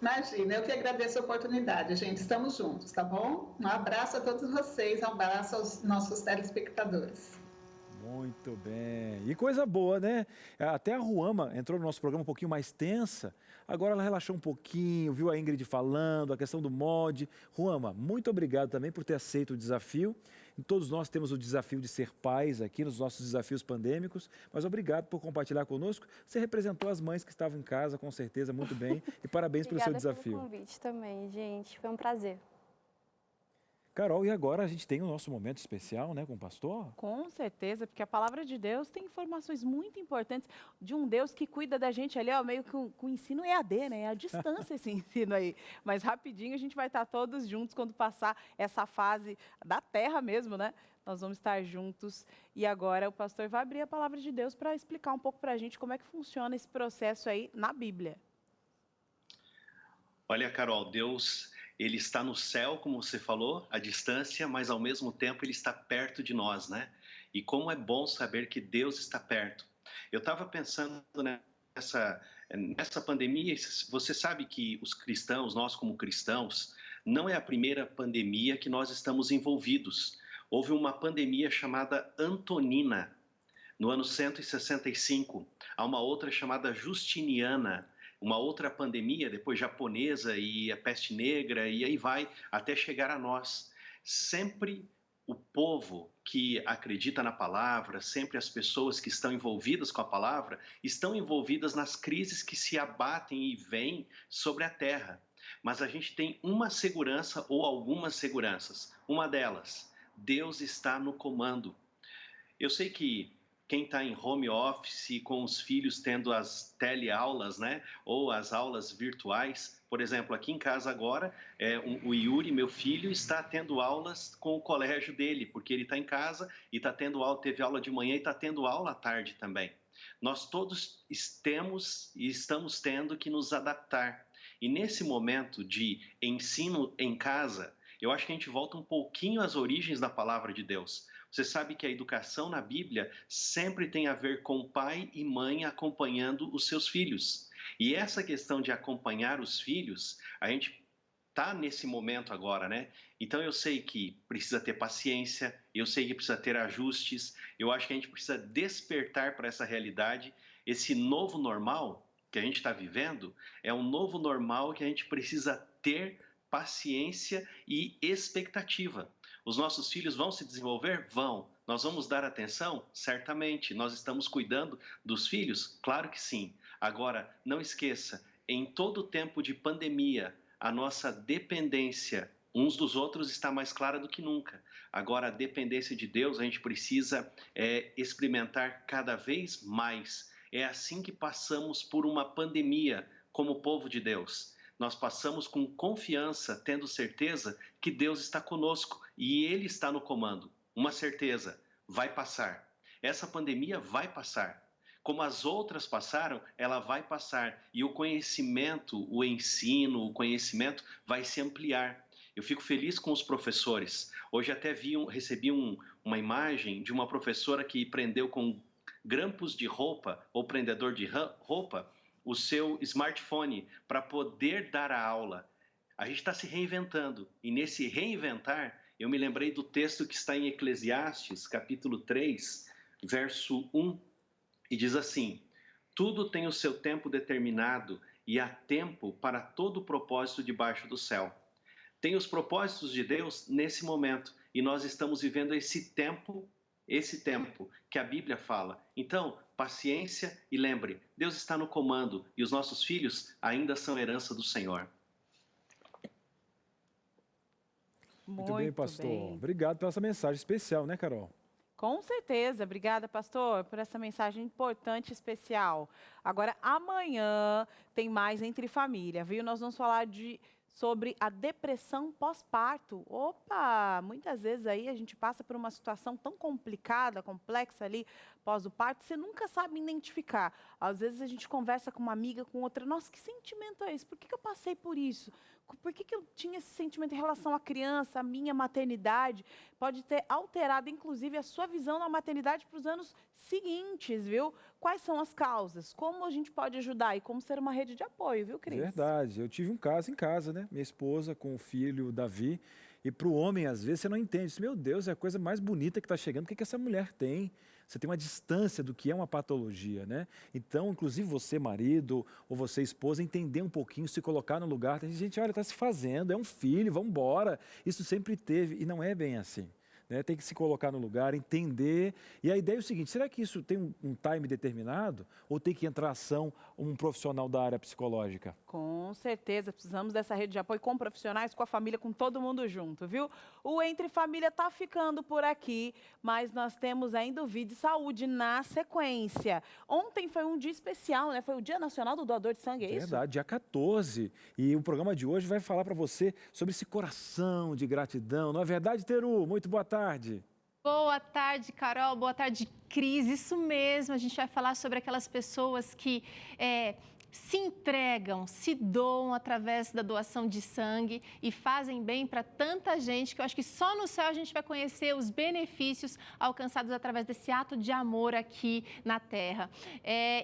Imagina, eu que agradeço a oportunidade, gente. Estamos juntos, tá bom? Um abraço a todos vocês, um abraço aos nossos telespectadores. Muito bem. E coisa boa, né? Até a Ruama entrou no nosso programa um pouquinho mais tensa. Agora ela relaxou um pouquinho, viu a Ingrid falando, a questão do molde. Ruama, muito obrigado também por ter aceito o desafio. E todos nós temos o desafio de ser pais aqui nos nossos desafios pandêmicos. Mas obrigado por compartilhar conosco. Você representou as mães que estavam em casa, com certeza, muito bem. E parabéns pelo seu desafio. Obrigada pelo convite também, gente. Foi um prazer. Carol, e agora a gente tem o nosso momento especial, né, com o pastor? Com certeza, porque a palavra de Deus tem informações muito importantes de um Deus que cuida da gente ali, ó, meio que com o ensino EAD, né? É a distância esse ensino aí. Mas rapidinho a gente vai estar todos juntos quando passar essa fase da terra mesmo, né? Nós vamos estar juntos. E agora o pastor vai abrir a palavra de Deus para explicar um pouco para a gente como é que funciona esse processo aí na Bíblia. Olha, Carol, Deus... Ele está no céu, como você falou, à distância, mas ao mesmo tempo ele está perto de nós, né? E como é bom saber que Deus está perto. Eu estava pensando nessa pandemia, você sabe que os cristãos, nós como cristãos, não é a primeira pandemia que nós estamos envolvidos. Houve uma pandemia chamada Antonina, no ano 165. Há uma outra chamada Justiniana, uma outra pandemia, depois japonesa e a peste negra, e aí vai até chegar a nós. Sempre o povo que acredita na palavra, sempre as pessoas que estão envolvidas com a palavra, estão envolvidas nas crises que se abatem e vêm sobre a terra. Mas a gente tem uma segurança ou algumas seguranças. Uma delas, Deus está no comando. Eu sei que quem está em home office, com os filhos tendo as teleaulas, né? Ou as aulas virtuais. Por exemplo, aqui em casa agora, o Yuri, meu filho, está tendo aulas com o colégio dele, porque ele está em casa e está tendo aula, teve aula de manhã e está tendo aula à tarde também. Nós todos estamos tendo que nos adaptar. E nesse momento de ensino em casa, eu acho que a gente volta um pouquinho às origens da palavra de Deus. Você sabe que a educação na Bíblia sempre tem a ver com pai e mãe acompanhando os seus filhos. E essa questão de acompanhar os filhos, a gente está nesse momento agora, né? Então eu sei que precisa ter paciência, eu sei que precisa ter ajustes, eu acho que a gente precisa despertar para essa realidade. Esse novo normal que a gente está vivendo é um novo normal que a gente precisa ter paciência e expectativa. Os nossos filhos vão se desenvolver? Vão. Nós vamos dar atenção? Certamente. Nós estamos cuidando dos filhos? Claro que sim. Agora, não esqueça, em todo tempo de pandemia, a nossa dependência uns dos outros está mais clara do que nunca. Agora, a dependência de Deus, a gente precisa experimentar cada vez mais. É assim que passamos por uma pandemia como povo de Deus. Nós passamos com confiança, tendo certeza que Deus está conosco e Ele está no comando. Uma certeza, vai passar. Essa pandemia vai passar. Como as outras passaram, ela vai passar. E o conhecimento, o ensino, o conhecimento vai se ampliar. Eu fico feliz com os professores. Hoje até recebi uma imagem de uma professora que prendeu com grampos de roupa, ou prendedor de roupa, o seu smartphone para poder dar a aula. A gente está se reinventando. E nesse reinventar, eu me lembrei do texto que está em Eclesiastes, capítulo 3, verso 1, e diz assim: tudo tem o seu tempo determinado e há tempo para todo o propósito debaixo do céu. Tem os propósitos de Deus nesse momento e nós estamos vivendo esse tempo que a Bíblia fala. Então, paciência e lembre, Deus está no comando e os nossos filhos ainda são herança do Senhor. Muito bem, pastor. Obrigado pela essa mensagem especial, né, Carol? Com certeza. Obrigada, pastor, por essa mensagem importante e especial. Agora, amanhã tem mais Entre Família, viu? Nós vamos falar sobre a depressão pós-parto. Opa, muitas vezes aí a gente passa por uma situação tão complicada, complexa ali, pós o parto, você nunca sabe identificar. Às vezes a gente conversa com uma amiga, com outra, nossa, que sentimento é esse? Por que eu passei por isso? Por que eu tinha esse sentimento em relação à criança, à minha maternidade? Pode ter alterado, inclusive, a sua visão da maternidade para os anos seguintes, viu? Quais são as causas? Como a gente pode ajudar? E como ser uma rede de apoio, viu, Cris? Verdade. Eu tive um caso em casa, né? Minha esposa com o filho, Davi. E para o homem, às vezes, você não entende. Meu Deus, é a coisa mais bonita que está chegando. O que essa mulher tem? Você tem uma distância do que é uma patologia, né? Então, inclusive você, marido, ou você, esposa, entender um pouquinho, se colocar no lugar. Tem gente, olha, está se fazendo, é um filho, vamos embora. Isso sempre teve, e não é bem assim. Né? Tem que se colocar no lugar, entender. E a ideia é o seguinte, será que isso tem um time determinado? Ou tem que entrar ação um profissional da área psicológica? Com certeza, precisamos dessa rede de apoio com profissionais, com a família, com todo mundo junto, viu? O Entre Família tá ficando por aqui, mas nós temos ainda o Vida e Saúde na sequência. Ontem foi um dia especial, né? Foi o Dia Nacional do Doador de Sangue, é isso? Verdade, dia 14. E o programa de hoje vai falar para você sobre esse coração de gratidão. Não é verdade, Teru? Muito boa tarde. Boa tarde, Carol. Boa tarde, Cris. Isso mesmo, a gente vai falar sobre aquelas pessoas que se entregam, se doam através da doação de sangue e fazem bem para tanta gente que eu acho que só no céu a gente vai conhecer os benefícios alcançados através desse ato de amor aqui na Terra.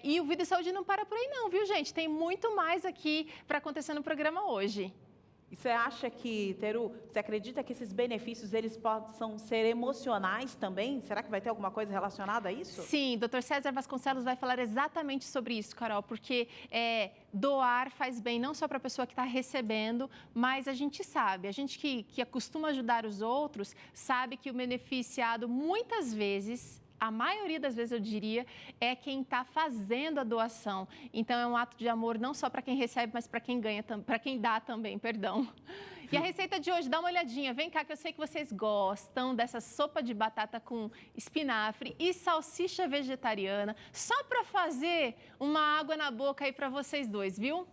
E o Vida e Saúde não para por aí não, viu, gente? Tem muito mais aqui para acontecer no programa hoje. E você acha que, Teru, você acredita que esses benefícios, eles possam ser emocionais também? Será que vai ter alguma coisa relacionada a isso? Sim, Dr. César Vasconcelos vai falar exatamente sobre isso, Carol, porque doar faz bem não só para a pessoa que está recebendo, mas a gente sabe, a gente que acostuma ajudar os outros, sabe que o beneficiado muitas vezes... A maioria das vezes, eu diria, é quem está fazendo a doação. Então, é um ato de amor não só para quem recebe, mas para quem ganha, para quem dá também, perdão. E a receita de hoje, dá uma olhadinha. Vem cá que eu sei que vocês gostam dessa sopa de batata com espinafre e salsicha vegetariana. Só para fazer uma água na boca aí para vocês dois, viu?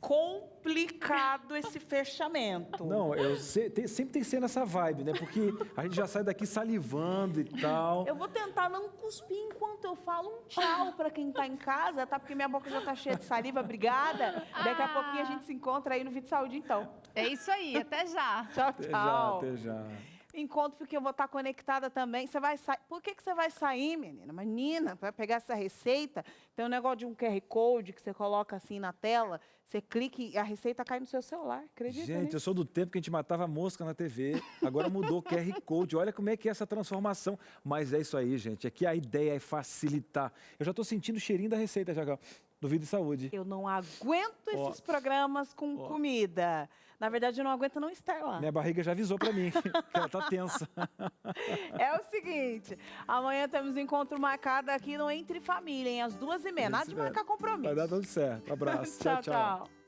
Complicado esse fechamento. Não, sempre tem que ser nessa vibe, né? Porque a gente já sai daqui salivando e tal. Eu vou tentar não cuspir enquanto eu falo um tchau para quem tá em casa, tá? Porque minha boca já tá cheia de saliva, obrigada. Daqui a pouquinho a gente se encontra aí no Vida e Saúde, então. É isso aí, até já. Tchau, tchau. Até já. Encontro porque eu vou estar conectada também. Você vai sair. Por que você vai sair, menina? Menina, para pegar essa receita, tem um negócio de um QR Code que você coloca assim na tela, você clica e a receita cai no seu celular. Acredita Gente, nisso? eu sou do tempo que a gente matava mosca na TV, agora mudou o QR Code. Olha como é que é essa transformação. Mas é isso aí, gente. Aqui a ideia é facilitar. Eu já estou sentindo o cheirinho da receita, já, do Vida e Saúde. Eu não aguento esses programas com comida. Na verdade, eu não aguento não estar lá. Minha barriga já avisou pra mim que ela tá tensa. É o seguinte, amanhã temos um encontro marcado aqui no Entre Família, às 2h30. Nada de marcar compromisso. Vai dar tudo certo. Abraço. Tchau, tchau.